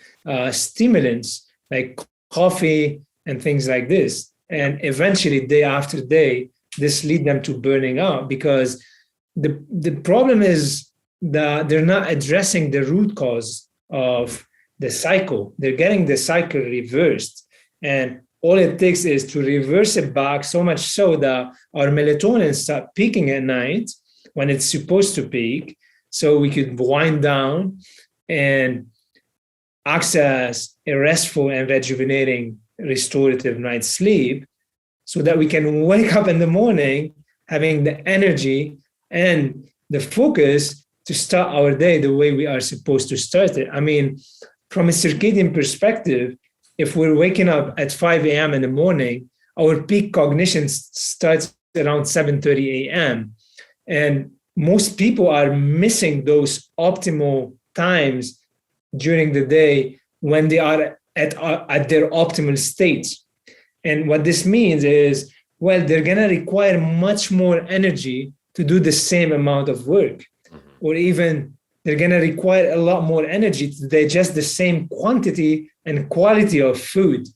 stimulants like coffee and things like this. And eventually, day after day, this leads them to burning out, because the problem is that they're not addressing the root cause of the cycle. They're getting the cycle reversed. And all it takes is to reverse it back, so much so that our melatonin start peaking at night when it's supposed to peak, so we could wind down and access a restful and rejuvenating restorative night's sleep, so that we can wake up in the morning having the energy and the focus to start our day the way we are supposed to start it. I mean, from a circadian perspective, if we're waking up at 5 a.m. in the morning, our peak cognition starts around 7:30 a.m. And most people are missing those optimal times during the day when they are at their optimal state. And what this means is, well, they're going to require much more energy to do the same amount of work, or even they're going to require a lot more energy to digest the same quantity and quality of food.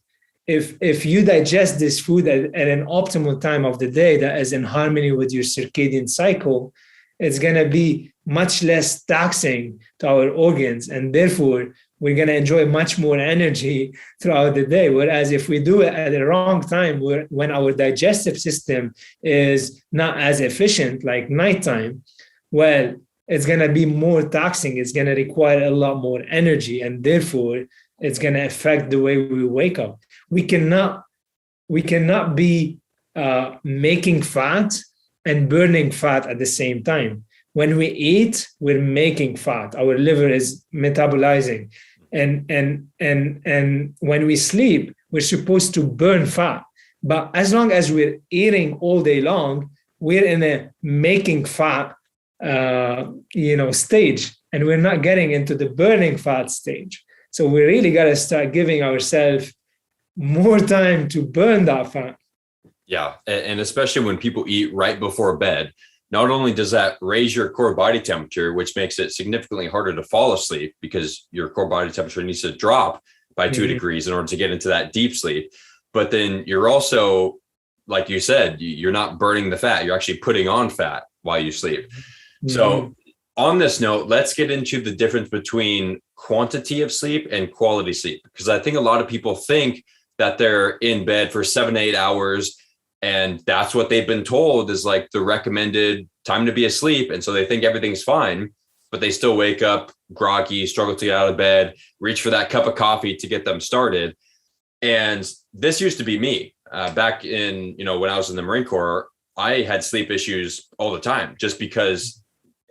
If you digest this food at an optimal time of the day that is in harmony with your circadian cycle, it's going to be much less taxing to our organs, and therefore we're going to enjoy much more energy throughout the day. Whereas if we do it at the wrong time, when our digestive system is not as efficient, like nighttime, well, it's going to be more taxing. It's going to require a lot more energy, and therefore it's going to affect the way we wake up. We cannot be making fat and burning fat at the same time. When we eat, we're making fat. Our liver is metabolizing. And when we sleep, we're supposed to burn fat. But as long as we're eating all day long, we're in a making fat stage, and we're not getting into the burning fat stage. So we really got to start giving ourselves more time to burn that fat. Yeah. And especially when people eat right before bed, not only does that raise your core body temperature, which makes it significantly harder to fall asleep because your core body temperature needs to drop by 2 degrees in order to get into that deep sleep. But then you're also, like you said, you're not burning the fat. You're actually putting on fat while you sleep. So on this note, let's get into the difference between quantity of sleep and quality sleep, because I think a lot of people think that they're in bed for 7 to 8 hours And that's what they've been told is like the recommended time to be asleep. And so they think everything's fine, but they still wake up groggy, struggle to get out of bed, reach for that cup of coffee to get them started. And this used to be me back in, when I was in the Marine Corps. I had sleep issues all the time just because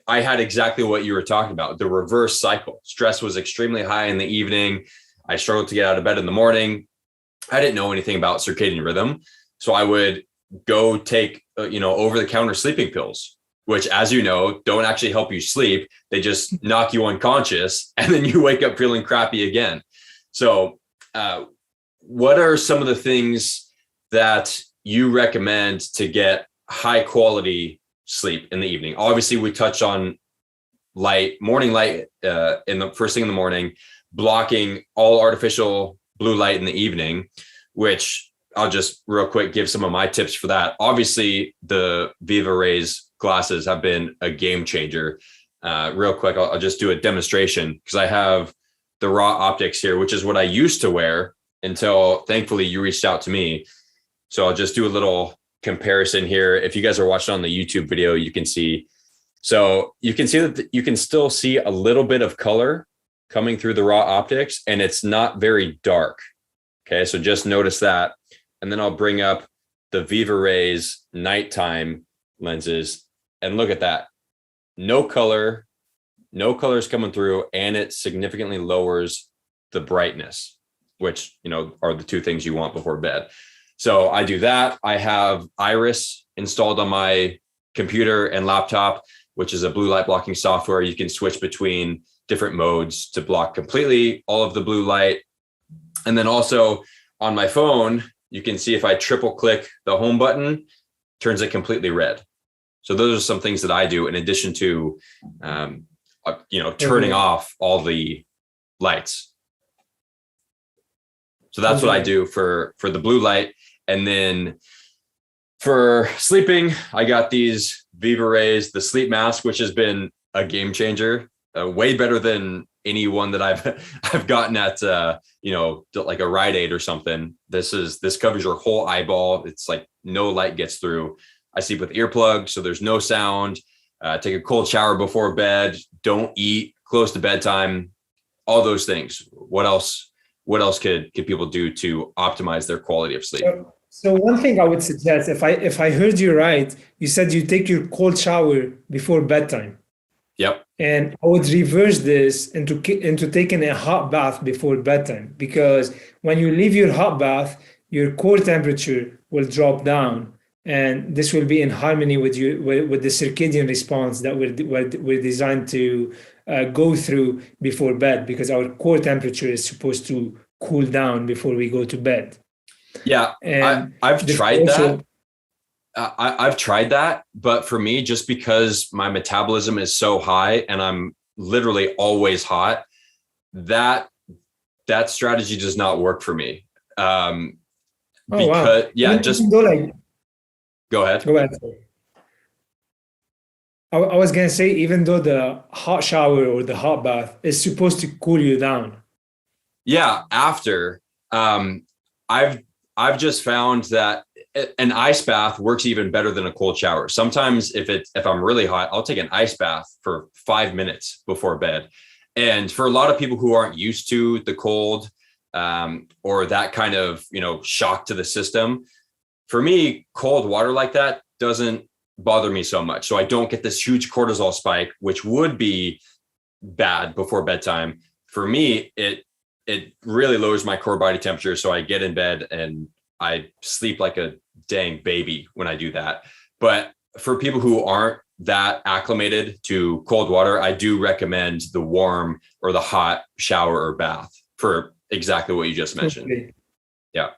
I had exactly what you were talking about, the reverse cycle. Stress was extremely high in the evening. I struggled to get out of bed in the morning. I didn't know anything about circadian rhythm. So I would go take, over-the-counter sleeping pills, which, as you know, don't actually help you sleep. They just knock you unconscious and then you wake up feeling crappy again. So what are some of the things that you recommend to get high quality sleep in the evening? Obviously, we touched on morning light in the first thing in the morning, blocking all artificial blue light in the evening, which I'll just real quick give some of my tips for that. Obviously, the VivaRays glasses have been a game changer. Real quick, I'll just do a demonstration because I have the raw optics here, which is what I used to wear until thankfully you reached out to me. So I'll just do a little comparison here. If you guys are watching on the YouTube video, you can see. So you can see that you can still see a little bit of color coming through the raw optics, and it's not very dark. Okay, so just notice that. And then I'll bring up the VivaRays nighttime lenses and look at that. No color's coming through, and it significantly lowers the brightness, which, are the two things you want before bed. So I do that. I have Iris installed on my computer and laptop, which is a blue light blocking software. You can switch between different modes to block completely all of the blue light. And then also on my phone, you can see if I triple click the home button, turns it completely red. So those are some things that I do in addition to, turning off all the lights. So that's what I do for the blue light. And then for sleeping, I got these VivaRays, the sleep mask, which has been a game changer, way better than any one that I've gotten at, like a Rite Aid or something. This covers your whole eyeball. It's like no light gets through. I sleep with earplugs, so there's no sound. Take a cold shower before bed. Don't eat close to bedtime. All those things. What else could people do to optimize their quality of sleep? So one thing I would suggest, if I heard you right, you said you take your cold shower before bedtime. Yep. And I would reverse this into taking a hot bath before bedtime, because when you leave your hot bath, your core temperature will drop down, and this will be in harmony with the circadian response that we're designed to go through before bed, because our core temperature is supposed to cool down before we go to bed. Yeah, and I've tried that. I've tried that, but for me, just because my metabolism is so high and I'm literally always hot, that strategy does not work for me. Go ahead. Go ahead. I was gonna say, even though the hot shower or the hot bath is supposed to cool you down. Yeah, after I've just found that an ice bath works even better than a cold shower. Sometimes if I'm really hot, I'll take an ice bath for 5 minutes before bed. And for a lot of people who aren't used to the cold or that kind of, shock to the system, for me, cold water like that doesn't bother me so much. So I don't get this huge cortisol spike, which would be bad before bedtime. For me, it really lowers my core body temperature. So I get in bed and I sleep like a dang baby when I do that. But for people who aren't that acclimated to cold water, I do recommend the warm or the hot shower or bath for exactly what you just mentioned. Totally. Yeah.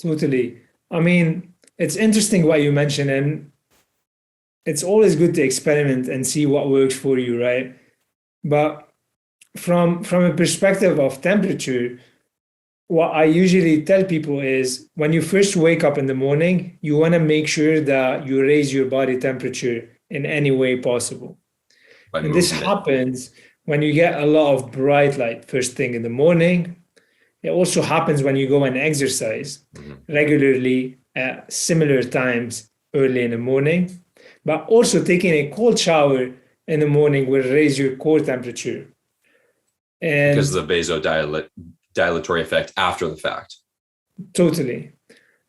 Totally. I mean, it's interesting what you mentioned, and it's always good to experiment and see what works for you, right? But from a perspective of temperature, what I usually tell people is when you first wake up in the morning, you want to make sure that you raise your body temperature in any way possible. And this happens when you get a lot of bright light first thing in the morning. It also happens when you go and exercise. regularly at similar times early in the morning. But also taking a cold shower in the morning will raise your core temperature. And because of the vasodilatory effect after the fact. Totally.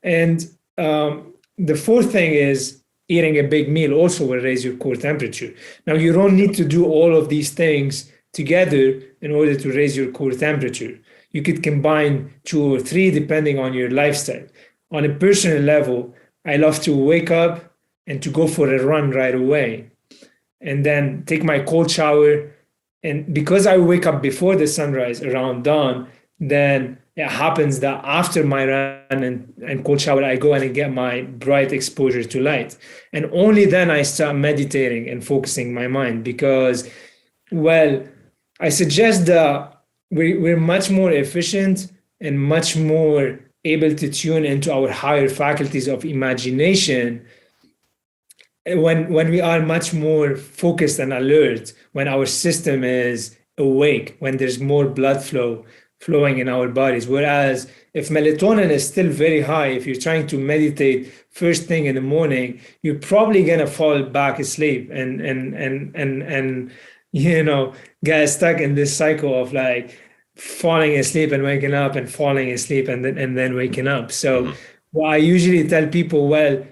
And the fourth thing is eating a big meal also will raise your core temperature. Now, you don't need to do all of these things together in order to raise your core temperature. You could combine 2 or 3 depending on your lifestyle. On a personal level, I love to wake up and to go for a run right away and then take my cold shower. And because I wake up before the sunrise around dawn, then it happens that after my run and cold shower, I go in and get my bright exposure to light. And only then I start meditating and focusing my mind because, well, I suggest that we're much more efficient and much more able to tune into our higher faculties of imagination when we are much more focused and alert, when our system is awake, when there's more blood flowing in our bodies. Whereas if melatonin is still very high, if you're trying to meditate first thing in the morning, you're probably gonna fall back asleep and get stuck in this cycle of like falling asleep and waking up and falling asleep and then waking up. So what I usually tell people, well,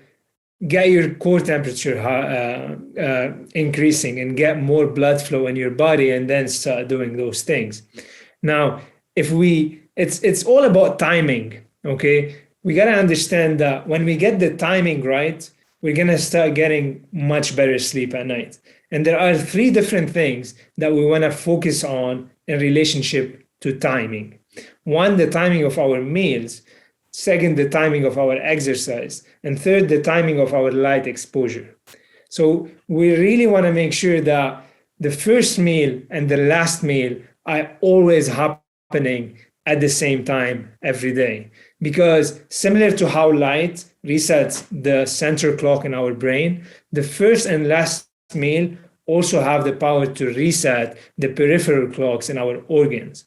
get your core temperature increasing and get more blood flow in your body and then start doing those things. Now, it's all about timing, okay? We got to understand that when we get the timing right, we're going to start getting much better sleep at night. And there are 3 different things that we want to focus on in relationship to timing. 1, the timing of our meals. 2nd, the timing of our exercise. And 3rd, the timing of our light exposure. So we really want to make sure that the first meal and the last meal are always happening at the same time every day. Because similar to how light resets the center clock in our brain, the first and last meal also have the power to reset the peripheral clocks in our organs.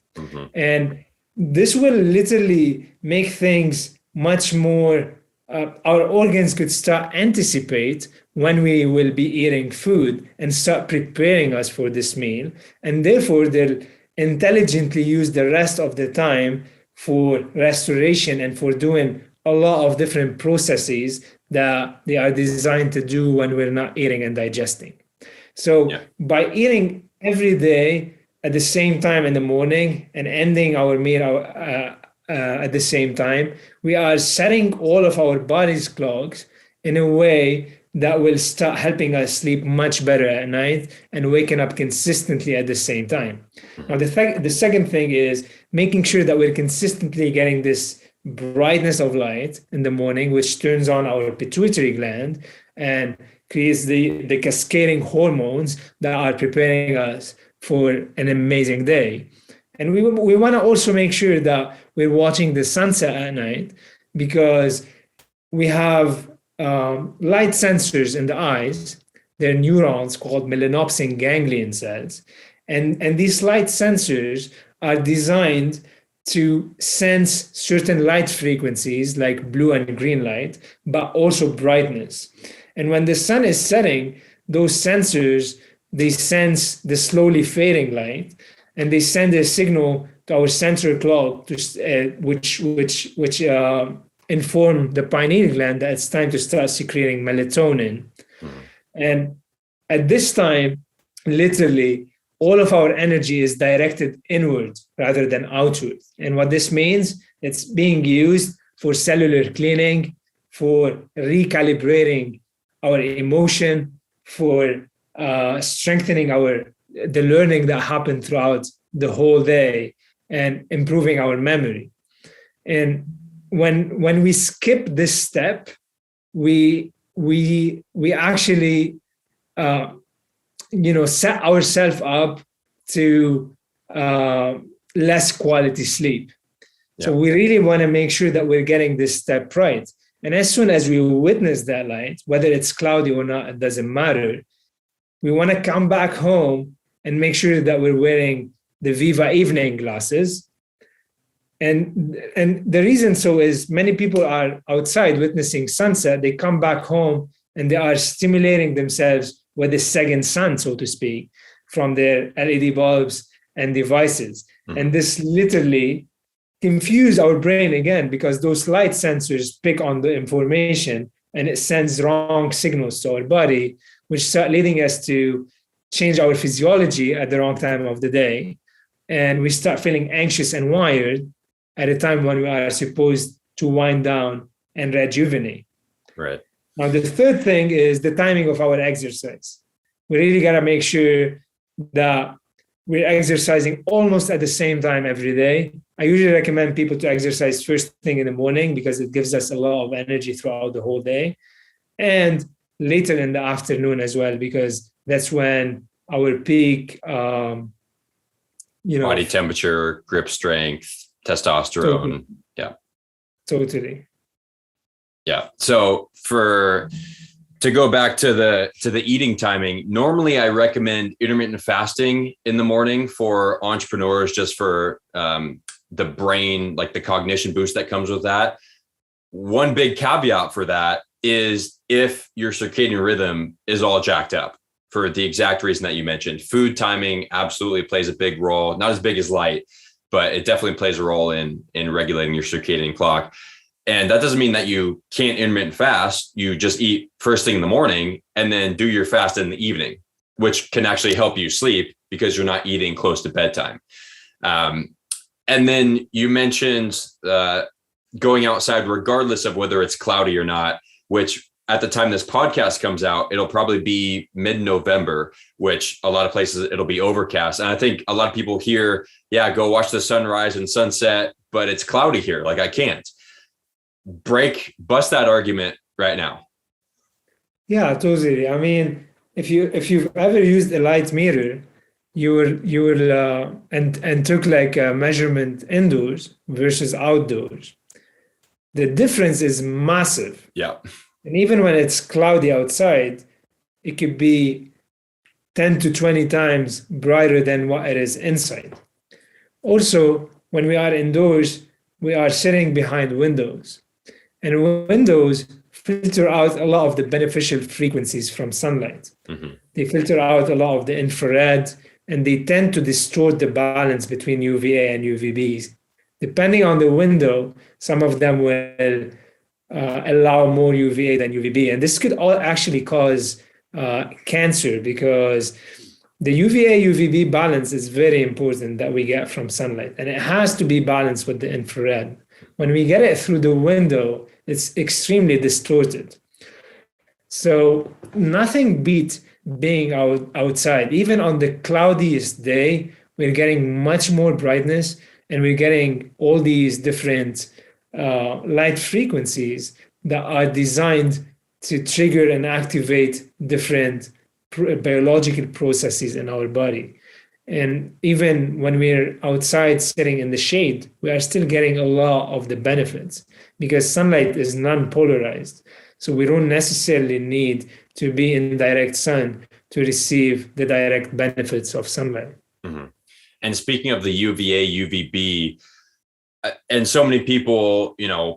And this will literally make things much more, our organs could start anticipate when we will be eating food and start preparing us for this meal. And therefore, they'll intelligently use the rest of the time for restoration and for doing a lot of different processes that they are designed to do when we're not eating and digesting. So by eating every day at the same time in the morning and ending our meal at the same time, we are setting all of our body's clocks in a way that will start helping us sleep much better at night and waking up consistently at the same time. Now, the second thing is making sure that we're consistently getting this brightness of light in the morning, which turns on our pituitary gland and creates the cascading hormones that are preparing us for an amazing day. And we want to also make sure that we're watching the sunset at night because we have light sensors in the eyes. They're neurons called melanopsin ganglion cells. And these light sensors are designed to sense certain light frequencies like blue and green light, but also brightness. And when the sun is setting, those sensors, they sense the slowly fading light, and they send a signal to our central clock, which inform the pineal gland that it's time to start secreting melatonin. And at this time, literally, all of our energy is directed inward rather than outward. And what this means, it's being used for cellular cleaning, for recalibrating our emotion, for strengthening the learning that happened throughout the whole day and improving our memory. And when we skip this step, we actually set ourselves up to less quality sleep. Yeah. So we really want to make sure that we're getting this step right. And as soon as we witness that light, whether it's cloudy or not, it doesn't matter. We want to come back home and make sure that we're wearing the Viva evening glasses And the reason so is many people are outside witnessing sunset. They come back home and they are stimulating themselves with the second sun, so to speak, from their LED bulbs and devices. Mm-hmm. And this literally confuse our brain again, because those light sensors pick on the information and it sends wrong signals to our body, which start leading us to change our physiology at the wrong time of the day. And we start feeling anxious and wired at a time when we are supposed to wind down and rejuvenate. Right. Now, the third thing is the timing of our exercise. We really got to make sure that we're exercising almost at the same time every day. I usually recommend people to exercise first thing in the morning because it gives us a lot of energy throughout the whole day, and later in the afternoon as well, because that's when our peak, body temperature, grip strength, testosterone. Totally. Yeah. So to go back to the eating timing, normally I recommend intermittent fasting in the morning for entrepreneurs, just for the brain, like the cognition boost that comes with that. One big caveat for that is if your circadian rhythm is all jacked up, for the exact reason that you mentioned. Food timing absolutely plays a big role, not as big as light, but it definitely plays a role in regulating your circadian clock. And that doesn't mean that you can't intermittent fast. You just eat first thing in the morning and then do your fast in the evening, which can actually help you sleep because you're not eating close to bedtime. And then you mentioned going outside regardless of whether it's cloudy or not, which at the time this podcast comes out, it'll probably be mid-November, which a lot of places it'll be overcast. And I think a lot of people here, go watch the sunrise and sunset, but it's cloudy here. Like I can't. Bust that argument right now. Yeah, totally. I mean, if you've ever used a light meter, you will and took like a measurement indoors versus outdoors, the difference is massive. Yeah. And even when it's cloudy outside, it could be 10 to 20 times brighter than what it is inside. Also, when we are indoors, we are sitting behind windows. And windows filter out a lot of the beneficial frequencies from sunlight. Mm-hmm. They filter out a lot of the infrared, and they tend to distort the balance between UVA and UVBs. Depending on the window, some of them will allow more UVA than UVB. And this could all actually cause cancer, because the UVA-UVB balance is very important that we get from sunlight. And it has to be balanced with the infrared. When we get it through the window, it's extremely distorted. So nothing beats being outside. Even on the cloudiest day, we're getting much more brightness, and we're getting all these different light frequencies that are designed to trigger and activate different biological processes in our body. And even when we're outside sitting in the shade, we are still getting a lot of the benefits, because sunlight is non-polarized. So we don't necessarily need to be in direct sun to receive the direct benefits of sunlight. Mm-hmm. And speaking of the UVA, UVB, and so many people,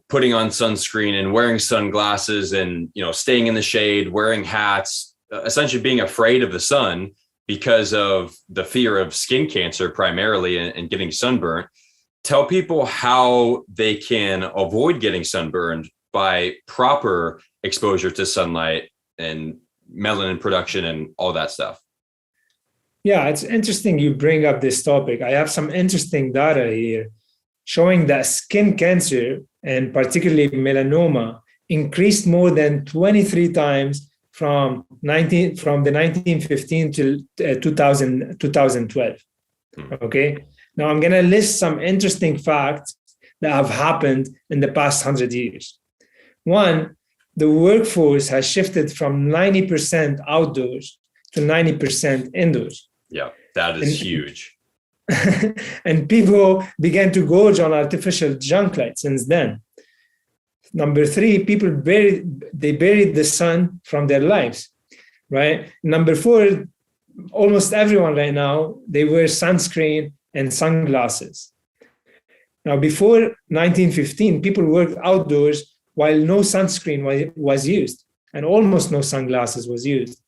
putting on sunscreen and wearing sunglasses and, staying in the shade, wearing hats, essentially being afraid of the sun because of the fear of skin cancer primarily and getting sunburned. Tell people how they can avoid getting sunburned by proper exposure to sunlight and melanin production and all that stuff. Yeah, it's interesting you bring up this topic. I have some interesting data here showing that skin cancer, and particularly melanoma, increased more than 23 times from the 1915 to 2012. Okay. Now I'm going to list some interesting facts that have happened in the past 100 years. One, the workforce has shifted from 90% outdoors to 90% indoors. Yeah, that is huge. And people began to gorge on artificial junk light since then. Number three, people buried the sun from their lives, right? Number four, almost everyone right now, they wear sunscreen and sunglasses. Now, before 1915, people worked outdoors while no sunscreen was used and almost no sunglasses was used.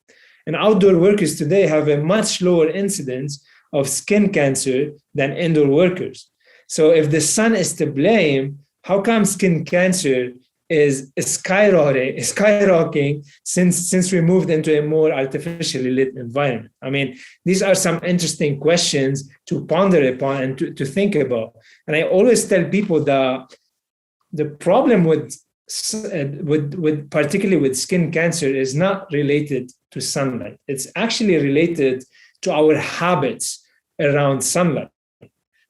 And outdoor workers today have a much lower incidence of skin cancer than indoor workers. So if the sun is to blame, how come skin cancer is skyrocketing since we moved into a more artificially lit environment? I mean, these are some interesting questions to ponder upon and to think about. And I always tell people that the problem with particularly with skin cancer is not related to sunlight. It's actually related to our habits around sunlight.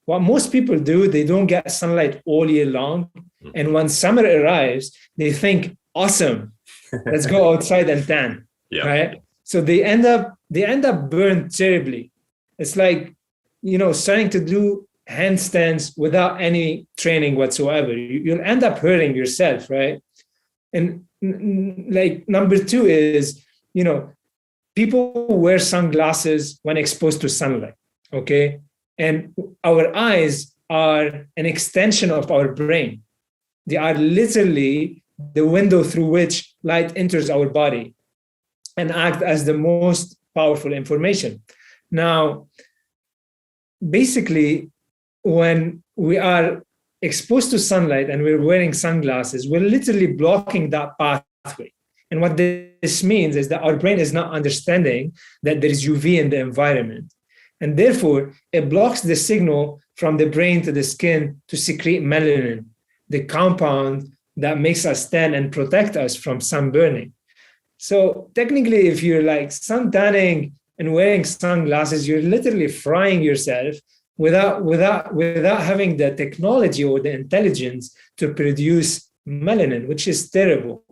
What most people do, they don't get sunlight all year long. And when summer arrives, they think, awesome, let's go outside and tan, right? So they end up burned terribly. It's like, starting to do handstands without any training whatsoever. You'll end up hurting yourself, right? And like number two is, people wear sunglasses when exposed to sunlight, okay? And our eyes are an extension of our brain. They are literally the window through which light enters our body and act as the most powerful information. Now, basically, when we are exposed to sunlight and we're wearing sunglasses, we're literally blocking that pathway. And what this means is that our brain is not understanding that there is UV in the environment. And therefore, it blocks the signal from the brain to the skin to secrete melanin, the compound that makes us tan and protect us from sun burning. So technically, if you're like sun tanning and wearing sunglasses, you're literally frying yourself without having the technology or the intelligence to produce melanin, which is terrible.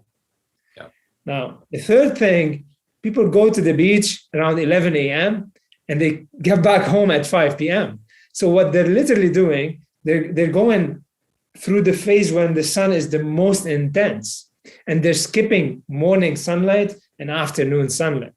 Yeah. Now, the third thing, people go to the beach around 11 a.m. and they get back home at 5 p.m. So what they're literally doing, they're going through the phase when the sun is the most intense, and they're skipping morning sunlight and afternoon sunlight.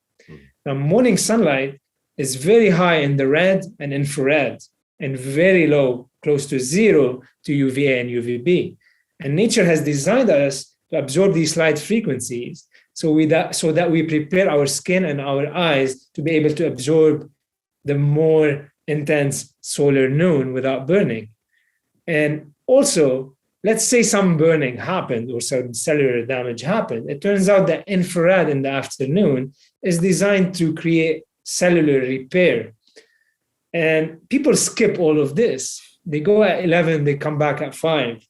Now, morning sunlight is very high in the red and infrared and very low, close to zero to UVA and UVB. And nature has designed us to absorb these light frequencies so that we prepare our skin and our eyes to be able to absorb the more intense solar noon without burning. And also, let's say some burning happened or some cellular damage happened. It turns out that infrared in the afternoon is designed to create cellular repair. And people skip all of this. They go at 11, they come back at 5.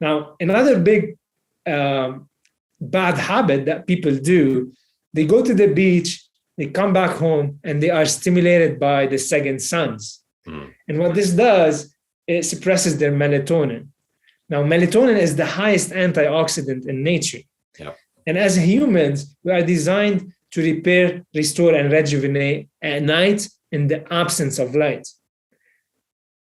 Now, another big bad habit that people do, they go to the beach, they come back home, and they are stimulated by the second suns. And what this does, it suppresses their melatonin. Now, melatonin is the highest antioxidant in nature. Yep. And as humans, we are designed to repair, restore, and rejuvenate at night in the absence of light.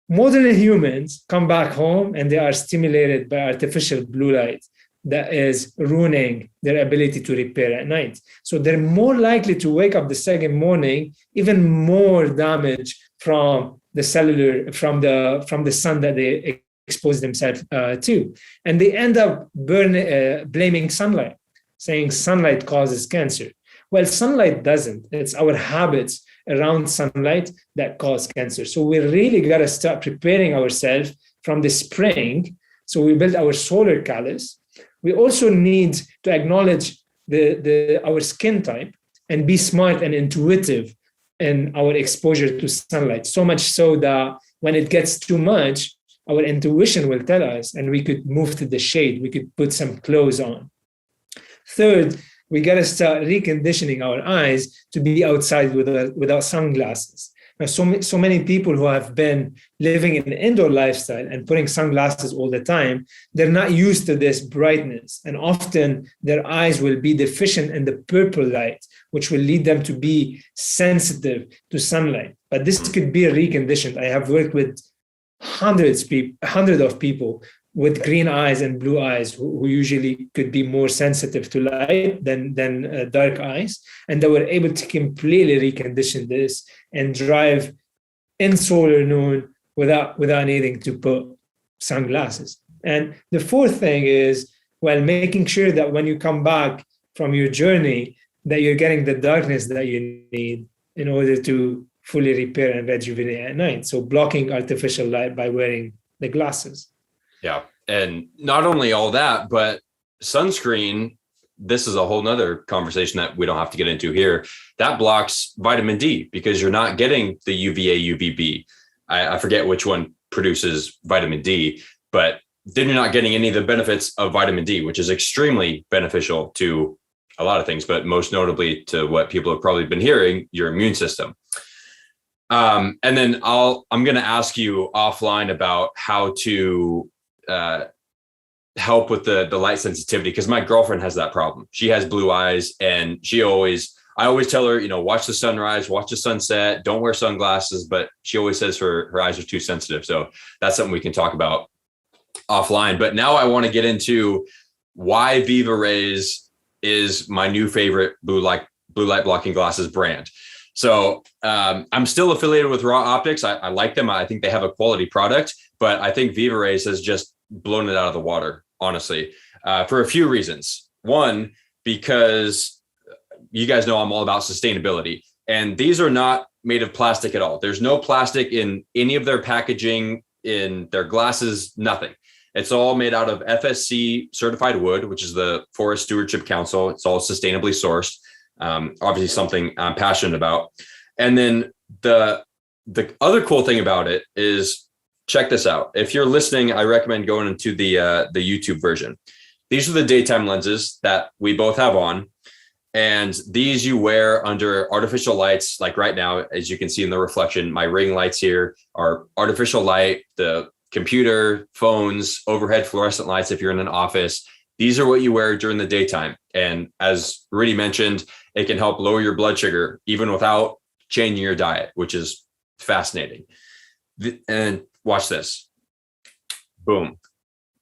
Modern humans come back home and they are stimulated by artificial blue light that is ruining their ability to repair at night. So they're more likely to wake up the second morning, even more damage from the cellular, from the sun that they expose themselves to. And they end up blaming sunlight, saying sunlight causes cancer. Well, sunlight doesn't. It's our habits around sunlight that cause cancer. So we really got to start preparing ourselves from the spring. So we build our solar callus. We also need to acknowledge our skin type and be smart and intuitive in our exposure to sunlight. So much so that when it gets too much, our intuition will tell us and we could move to the shade. We could put some clothes on. Third, we got to start reconditioning our eyes to be outside without sunglasses. Now, so many people who have been living in an indoor lifestyle and putting sunglasses all the time, they're not used to this brightness. And often their eyes will be deficient in the purple light, which will lead them to be sensitive to sunlight. But this could be reconditioned. I have worked with hundreds of people with green eyes and blue eyes who usually could be more sensitive to light than dark eyes. And they were able to completely recondition this and drive in solar noon without needing to put sunglasses. And the fourth thing is, well, making sure that when you come back from your journey, that you're getting the darkness that you need in order to fully repair and rejuvenate at night. So blocking artificial light by wearing the glasses. Yeah. And not only all that, but sunscreen, this is a whole nother conversation that we don't have to get into here. That blocks vitamin D because you're not getting the UVA, UVB. I forget which one produces vitamin D, but then you're not getting any of the benefits of vitamin D, which is extremely beneficial to a lot of things, but most notably to what people have probably been hearing, your immune system. And then I'm going to ask you offline about how to help with the light sensitivity, because my girlfriend has that problem. She has blue eyes, and I always tell her, watch the sunrise, watch the sunset, don't wear sunglasses, but she always says her eyes are too sensitive. So that's something we can talk about offline. But now I want to get into why VivaRays is my new favorite blue light blocking glasses brand. So I'm still affiliated with Raw Optics. I like them. I think they have a quality product, but I think VivaRays has just blown it out of the water, honestly, for a few reasons. One, because you guys know I'm all about sustainability, and these are not made of plastic at all. There's no plastic in any of their packaging, in their glasses, nothing. It's all made out of FSC certified wood, which is the Forest Stewardship Council. It's all sustainably sourced. Obviously something I'm passionate about. And then the other cool thing about it is, check this out. If you're listening, I recommend going into the YouTube version. These are the daytime lenses that we both have on. And these you wear under artificial lights. Like right now, as you can see in the reflection, my ring lights here are artificial light, the computer, phones, overhead fluorescent lights if you're in an office. These are what you wear during the daytime. And as Rudy mentioned, it can help lower your blood sugar even without changing your diet, which is fascinating. And watch this. Boom.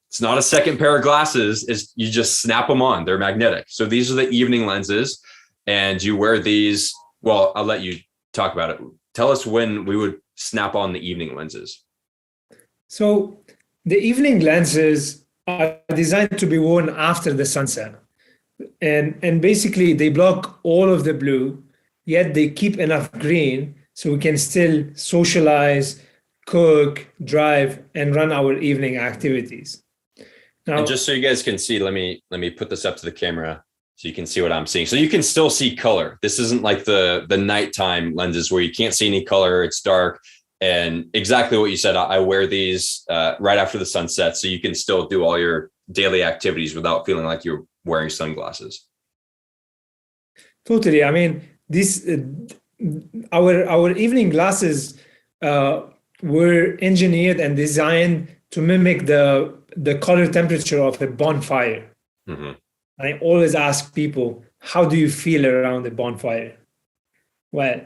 It's not a second pair of glasses. You just snap them on. They're magnetic. So these are the evening lenses, and you wear these. Well, I'll let you talk about it. Tell us when we would snap on the evening lenses. So the evening lenses are designed to be worn after the sunset. And basically they block all of the blue, yet they keep enough green so we can still socialize, cook, drive, and run our evening activities. Now, and just so you guys can see, let me put this up to the camera so you can see what I'm seeing. So you can still see color. This isn't like the nighttime lenses where you can't see any color, it's dark. And exactly what you said, I wear these right after the sunset, so you can still do all your daily activities without feeling like you're wearing sunglasses. Totally. I mean, our evening glasses were engineered and designed to mimic the color temperature of a bonfire. Mm-hmm. I always ask people, how do you feel around the bonfire? Well,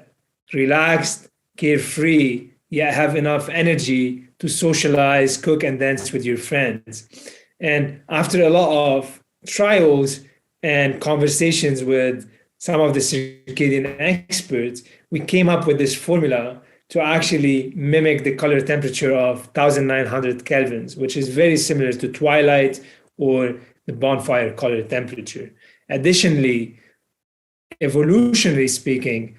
relaxed, carefree, yet have enough energy to socialize, cook, and dance with your friends. And after a lot of trials and conversations with some of the circadian experts, we came up with this formula to actually mimic the color temperature of 1900 kelvins, which is very similar to twilight or the bonfire color temperature. Additionally, evolutionarily speaking,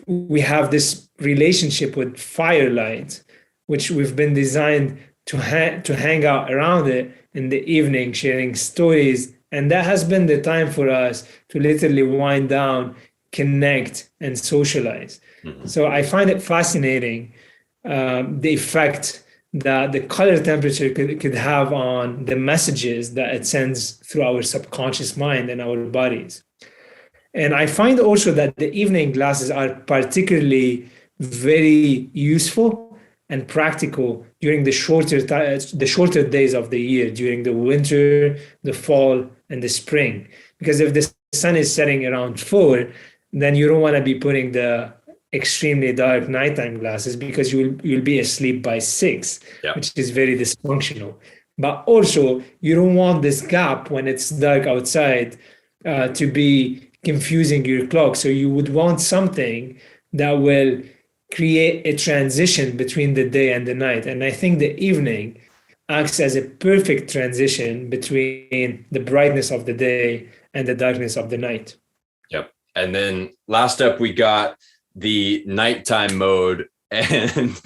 we have this relationship with firelight, which we've been designed to hang out around it in the evening, sharing stories. And that has been the time for us to literally wind down, connect, and socialize. Mm-hmm. So I find it fascinating, the effect that the color temperature could have on the messages that it sends through our subconscious mind and our bodies. And I find also that the evening glasses are particularly very useful and practical during the shorter days of the year, during the winter, the fall, and the spring. Because if the sun is setting around 4, then you don't want to be putting the extremely dark nighttime glasses because you'll be asleep by 6, yeah, which is very dysfunctional. But also, you don't want this gap when it's dark outside to be confusing your clock. So you would want something that will create a transition between the day and the night. And I think the evening acts as a perfect transition between the brightness of the day and the darkness of the night. Yep. And then last up, we got the nighttime mode. And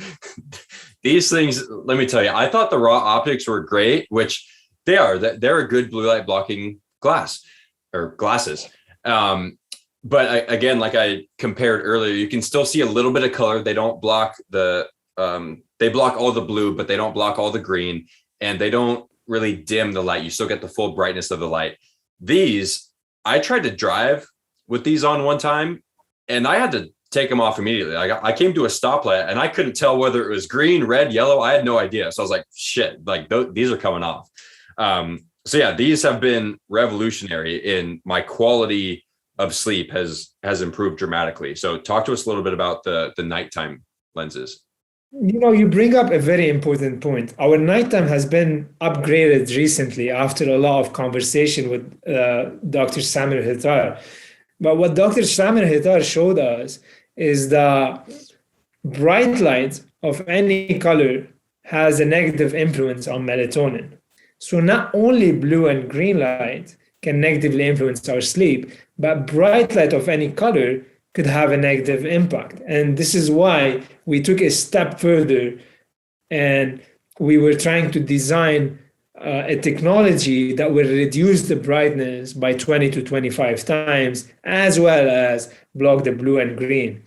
these things, let me tell you, I thought the raw optics were great, which they are. They're a good blue light blocking glass or glasses. But again, like I compared earlier, you can still see a little bit of color. They don't block they block all the blue, but they don't block all the green, and they don't really dim the light. You still get the full brightness of the light. These, I tried to drive with these on one time, and I had to take them off immediately. I came to a stoplight and I couldn't tell whether it was green, red, yellow. I had no idea. So I was like, shit, like these are coming off. So yeah, these have been revolutionary in my quality of sleep has improved dramatically. So talk to us a little bit about the nighttime lenses. You bring up a very important point. Our nighttime has been upgraded recently after a lot of conversation with Dr. Samir Hitar. But what Dr. Samir Hitar showed us is that bright light of any color has a negative influence on melatonin. So not only blue and green light can negatively influence our sleep, but bright light of any color could have a negative impact. And this is why we took a step further and we were trying to design a technology that will reduce the brightness by 20 to 25 times, as well as block the blue and green.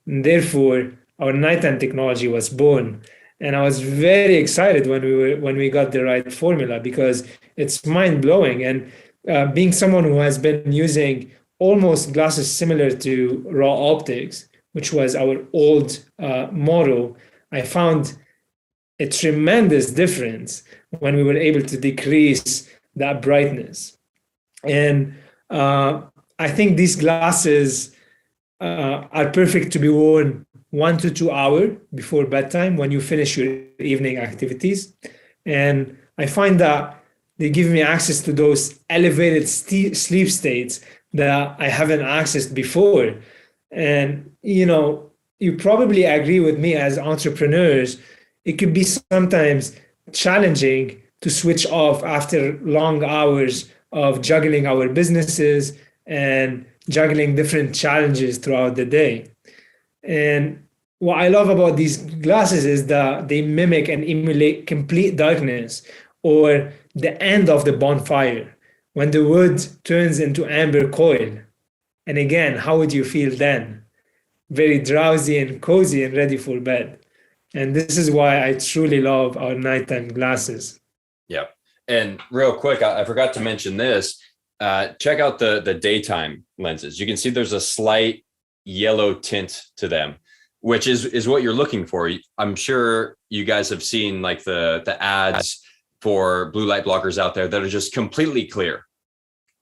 And therefore, our nighttime technology was born. And I was very excited when we got the right formula, because it's mind-blowing. And being someone who has been using almost glasses similar to raw optics, which was our old model, I found a tremendous difference when we were able to decrease that brightness. And I think these glasses are perfect to be worn 1 to 2 hours before bedtime when you finish your evening activities. And I find that they give me access to those elevated sleep states that I haven't accessed before. And, you probably agree with me, as entrepreneurs, it could be sometimes challenging to switch off after long hours of juggling our businesses and juggling different challenges throughout the day. And what I love about these glasses is that they mimic and emulate complete darkness, or the end of the bonfire, when the wood turns into amber coil. And again, how would you feel then? Very drowsy and cozy and ready for bed. And this is why I truly love our nighttime glasses. Yeah. And real quick, I forgot to mention this. Check out the daytime lenses. You can see there's a slight yellow tint to them, which is what you're looking for. I'm sure you guys have seen like the ads for blue light blockers out there that are just completely clear.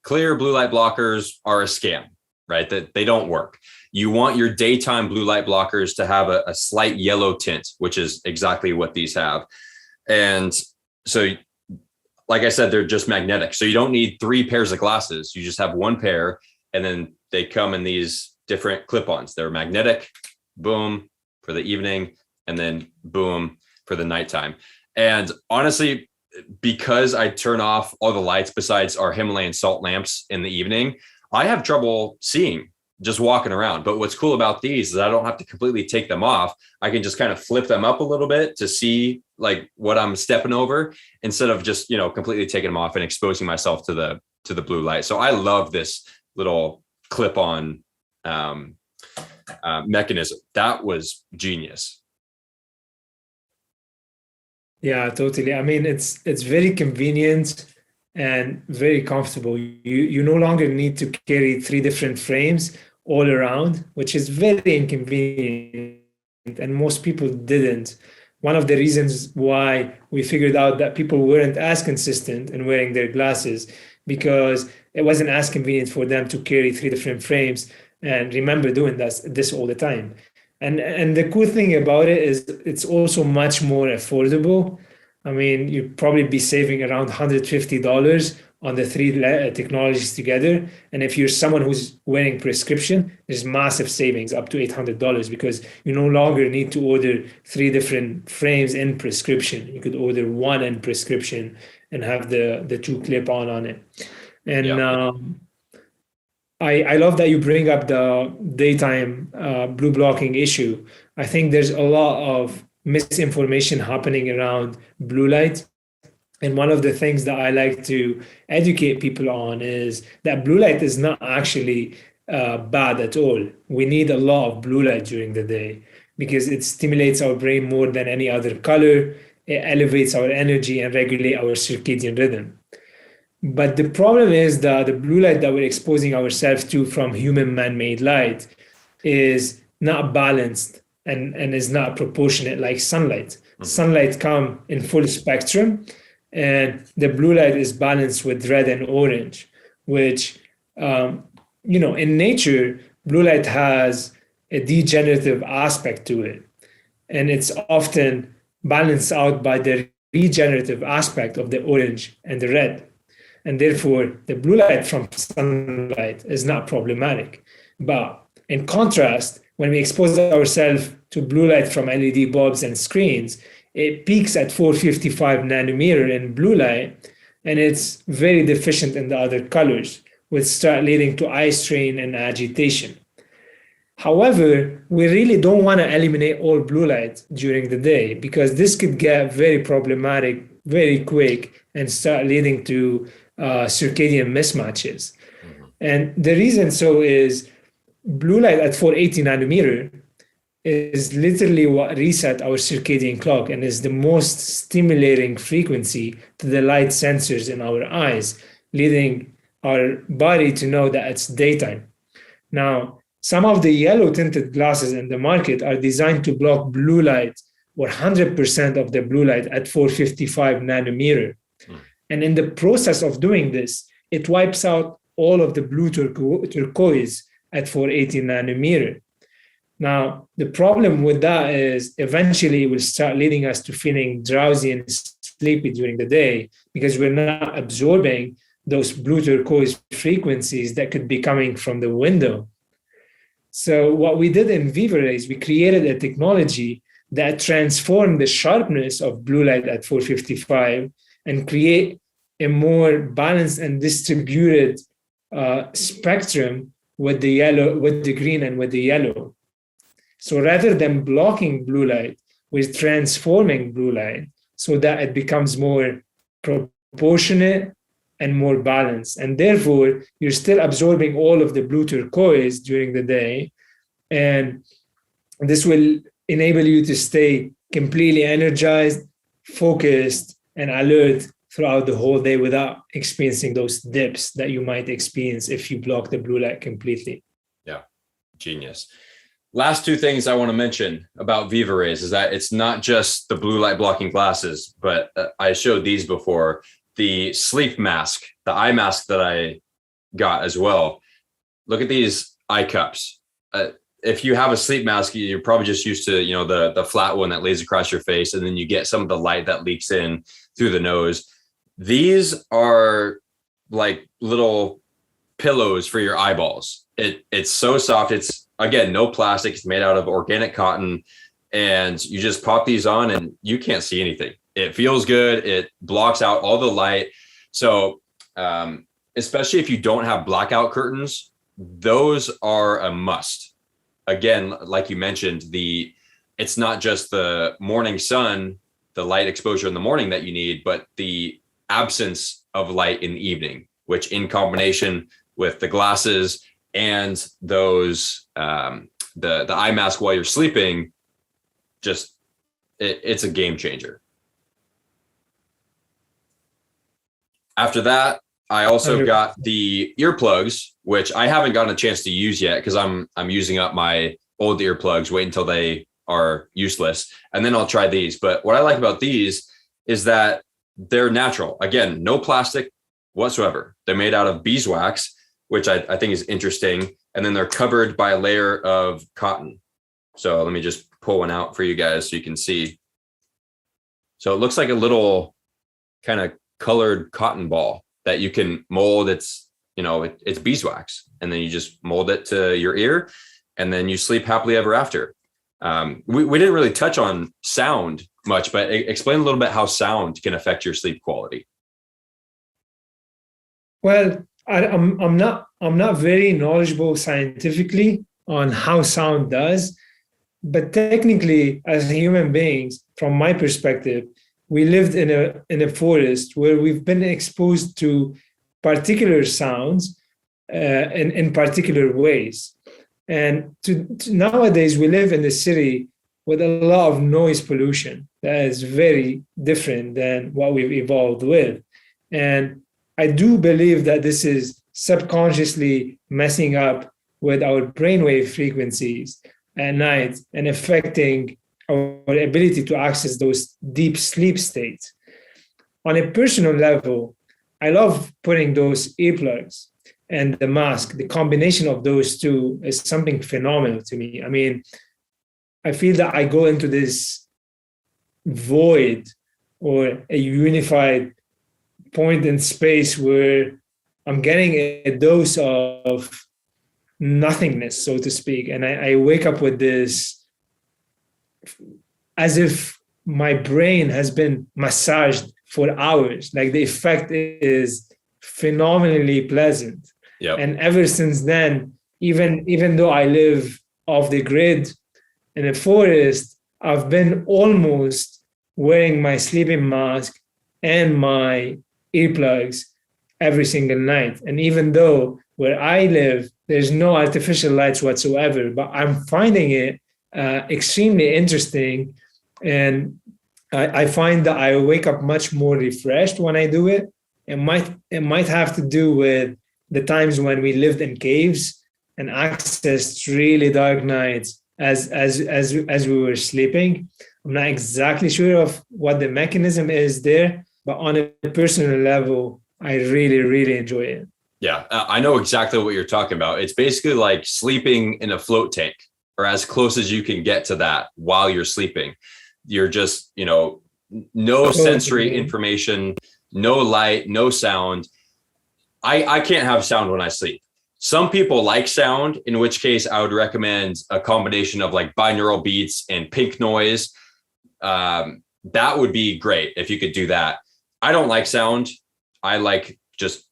Clear blue light blockers are a scam, right? That they don't work. You want your daytime blue light blockers to have a slight yellow tint, which is exactly what these have. And so, like I said, they're just magnetic. So you don't need 3 pairs of glasses. You just have 1 pair, and then they come in these different clip-ons. They're magnetic, boom, for the evening, and then boom for the nighttime. And honestly, because I turn off all the lights besides our Himalayan salt lamps in the evening, I have trouble seeing just walking around. But what's cool about these is I don't have to completely take them off. I can just kind of flip them up a little bit to see like what I'm stepping over, instead of just, completely taking them off and exposing myself to the blue light. So I love this little clip-on mechanism. That was genius. Yeah, totally. I mean, it's very convenient and very comfortable. You no longer need to carry 3 different frames all around, which is very inconvenient, and most people didn't. One of the reasons why we figured out that people weren't as consistent in wearing their glasses, because it wasn't as convenient for them to carry 3 different frames and remember doing this all the time. And the cool thing about it is it's also much more affordable. I mean, you'd probably be saving around $150 on the three technologies together. And if you're someone who's wearing prescription, there's massive savings up to $800 because you no longer need to order three different frames in prescription. You could order one in prescription and have the two clip on it. And I love that you bring up the daytime blue blocking issue. I think there's a lot of misinformation happening around blue light. And one of the things that I like to educate people on is that blue light is not actually bad at all. We need a lot of blue light during the day because it stimulates our brain more than any other color. It elevates our energy and regulates our circadian rhythm. But the problem is that the blue light that we're exposing ourselves to from human man-made light is not balanced and is not proportionate like sunlight. Sunlight comes in full spectrum, and the blue light is balanced with red and orange, which, in nature, blue light has a degenerative aspect to it. And it's often balanced out by the regenerative aspect of the orange and the red. And therefore, the blue light from sunlight is not problematic. But in contrast, when we expose ourselves to blue light from LED bulbs and screens, it peaks at 455 nanometer in blue light, and it's very deficient in the other colors, which start leading to eye strain and agitation. However, we really don't want to eliminate all blue light during the day because this could get very problematic very quick and start leading to circadian mismatches. And the reason so is blue light at 480 nanometer is literally what reset our circadian clock and is the most stimulating frequency to the light sensors in our eyes, leading our body to know that it's daytime. Now, some of the yellow tinted glasses in the market are designed to block blue light or 100% of the blue light at 455 nanometer. And in the process of doing this, it wipes out all of the blue turquoise at 480 nanometer. Now, the problem with that is eventually it will start leading us to feeling drowsy and sleepy during the day because we're not absorbing those blue turquoise frequencies that could be coming from the window. So what we did in VivaRays, we created a technology that transformed the sharpness of blue light at 455 and create a more balanced and distributed spectrum with the yellow, with the green and with the yellow. So rather than blocking blue light, we're transforming blue light so that it becomes more proportionate and more balanced. And therefore, you're still absorbing all of the blue turquoise during the day. And this will enable you to stay completely energized, focused, and alert throughout the whole day without experiencing those dips that you might experience if you block the blue light completely. Yeah, genius. Last two things I want to mention about VivaRays is that it's not just the blue light blocking glasses, but I showed these before. The sleep mask, the eye mask that I got as well. Look at these eye cups. If you have a sleep mask, you're probably just used to, the flat one that lays across your face, and then you get some of the light that leaks in through the nose. These are like little pillows for your eyeballs. It's so soft. It's, again, no plastic. It's made out of organic cotton, and you just pop these on and you can't see anything. It feels good. It blocks out all the light. So especially if you don't have blackout curtains, those are a must. Again, like you mentioned, it's not just the morning sun, the light exposure in the morning that you need, but the absence of light in the evening, which in combination with the glasses and those the eye mask while you're sleeping, just it's a game changer. After that, I also got the earplugs, which I haven't gotten a chance to use yet because I'm using up my old earplugs. Wait until they are useless, and then I'll try these. But what I like about these is that they're natural. Again, no plastic whatsoever. They're made out of beeswax, which I think is interesting. And then they're covered by a layer of cotton. So let me just pull one out for you guys so you can see. So it looks like a little kind of colored cotton ball that you can mold. It's beeswax, and then you just mold it to your ear, and then you sleep happily ever after. We didn't really touch on sound much, but explain a little bit how sound can affect your sleep quality. Well, I'm not very knowledgeable scientifically on how sound does, but technically, as human beings, from my perspective, we lived in a forest where we've been exposed to particular sounds in particular ways. And nowadays, we live in the city with a lot of noise pollution that is very different than what we've evolved with. And I do believe that this is subconsciously messing up with our brainwave frequencies at night and affecting our ability to access those deep sleep states. On a personal level, I love putting those earplugs and the mask. The combination of those two is something phenomenal to me. I mean, I feel that I go into this void or a unified point in space where I'm getting a dose of nothingness, so to speak. And I wake up with this, as if my brain has been massaged for hours. Like the effect is phenomenally pleasant. Yep. And ever since then, even though I live off the grid in a forest, I've been almost wearing my sleeping mask and my earplugs every single night. And even though where I live, there's no artificial lights whatsoever, but I'm finding it extremely interesting. And I find that I wake up much more refreshed when I do it. It might have to do with the times when we lived in caves and accessed really dark nights as we were sleeping. I'm not exactly sure of what the mechanism is there, but on a personal level, I really, really enjoy it. Yeah, I know exactly what you're talking about. It's basically like sleeping in a float tank, or as close as you can get to that while you're sleeping. You're just, no sensory information, no light, no sound. I can't have sound when I sleep. Some people like sound, in which case I would recommend a combination of like binaural beats and pink noise. That would be great if you could do that. I don't like sound. I like just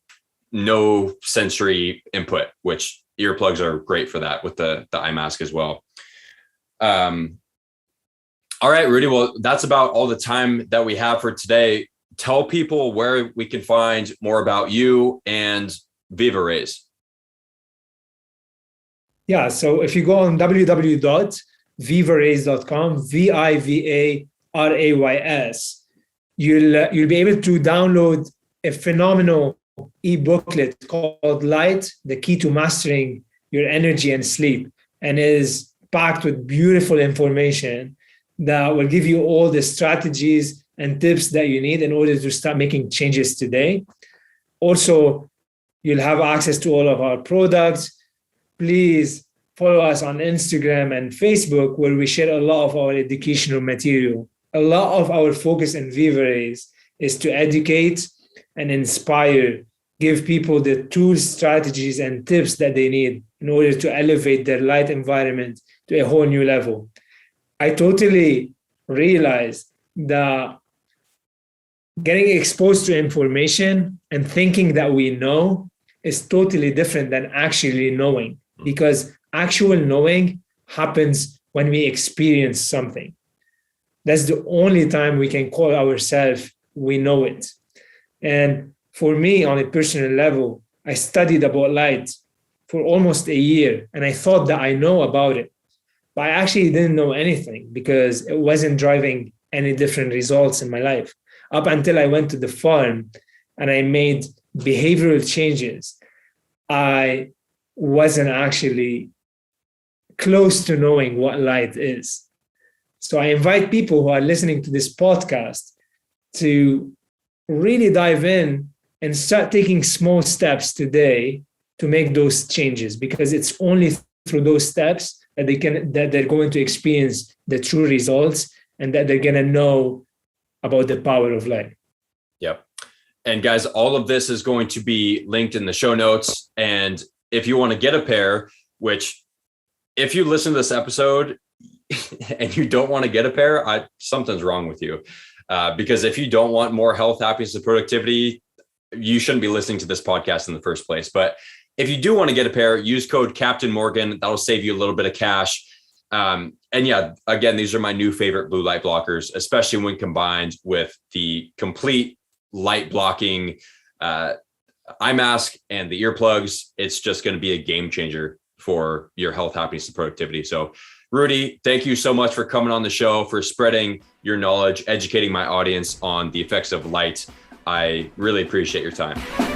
no sensory input, which earplugs are great for that with the eye mask as well. All right, Rudy. Well, that's about all the time that we have for today. Tell people where we can find more about you and VivaRays. Yeah, so if you go on www.vivarays.com, VivaRays, you'll be able to download a phenomenal e-booklet called Light, the Key to Mastering Your Energy and Sleep, and is packed with beautiful information that will give you all the strategies and tips that you need in order to start making changes today. Also, you'll have access to all of our products. Please follow us on Instagram and Facebook, where we share a lot of our educational material. A lot of our focus in VivaRays is to educate and inspire, give people the tools, strategies, and tips that they need in order to elevate their light environment to a whole new level. I totally realized that getting exposed to information and thinking that we know is totally different than actually knowing, because actual knowing happens when we experience something. That's the only time we can call ourselves we know it. And for me, on a personal level, I studied about light for almost a year, and I thought that I know about it. But I actually didn't know anything because it wasn't driving any different results in my life. Up until I went to the farm and I made behavioral changes, I wasn't actually close to knowing what light is. So I invite people who are listening to this podcast to really dive in and start taking small steps today to make those changes, because it's only through those steps that they're going to experience the true results and that they're going to know about the power of light. Yep. And guys, all of this is going to be linked in the show notes. And if you want to get a pair, which if you listen to this episode and you don't want to get a pair, something's wrong with you. Because if you don't want more health, happiness, and productivity, you shouldn't be listening to this podcast in the first place. But if you do want to get a pair, use code Captain Morgan. That'll save you a little bit of cash. And yeah, again, these are my new favorite blue light blockers, especially when combined with the complete light blocking eye mask and the earplugs. It's just going to be a game changer for your health, happiness, and productivity. So Rudy, thank you so much for coming on the show, for spreading your knowledge, educating my audience on the effects of light. I really appreciate your time.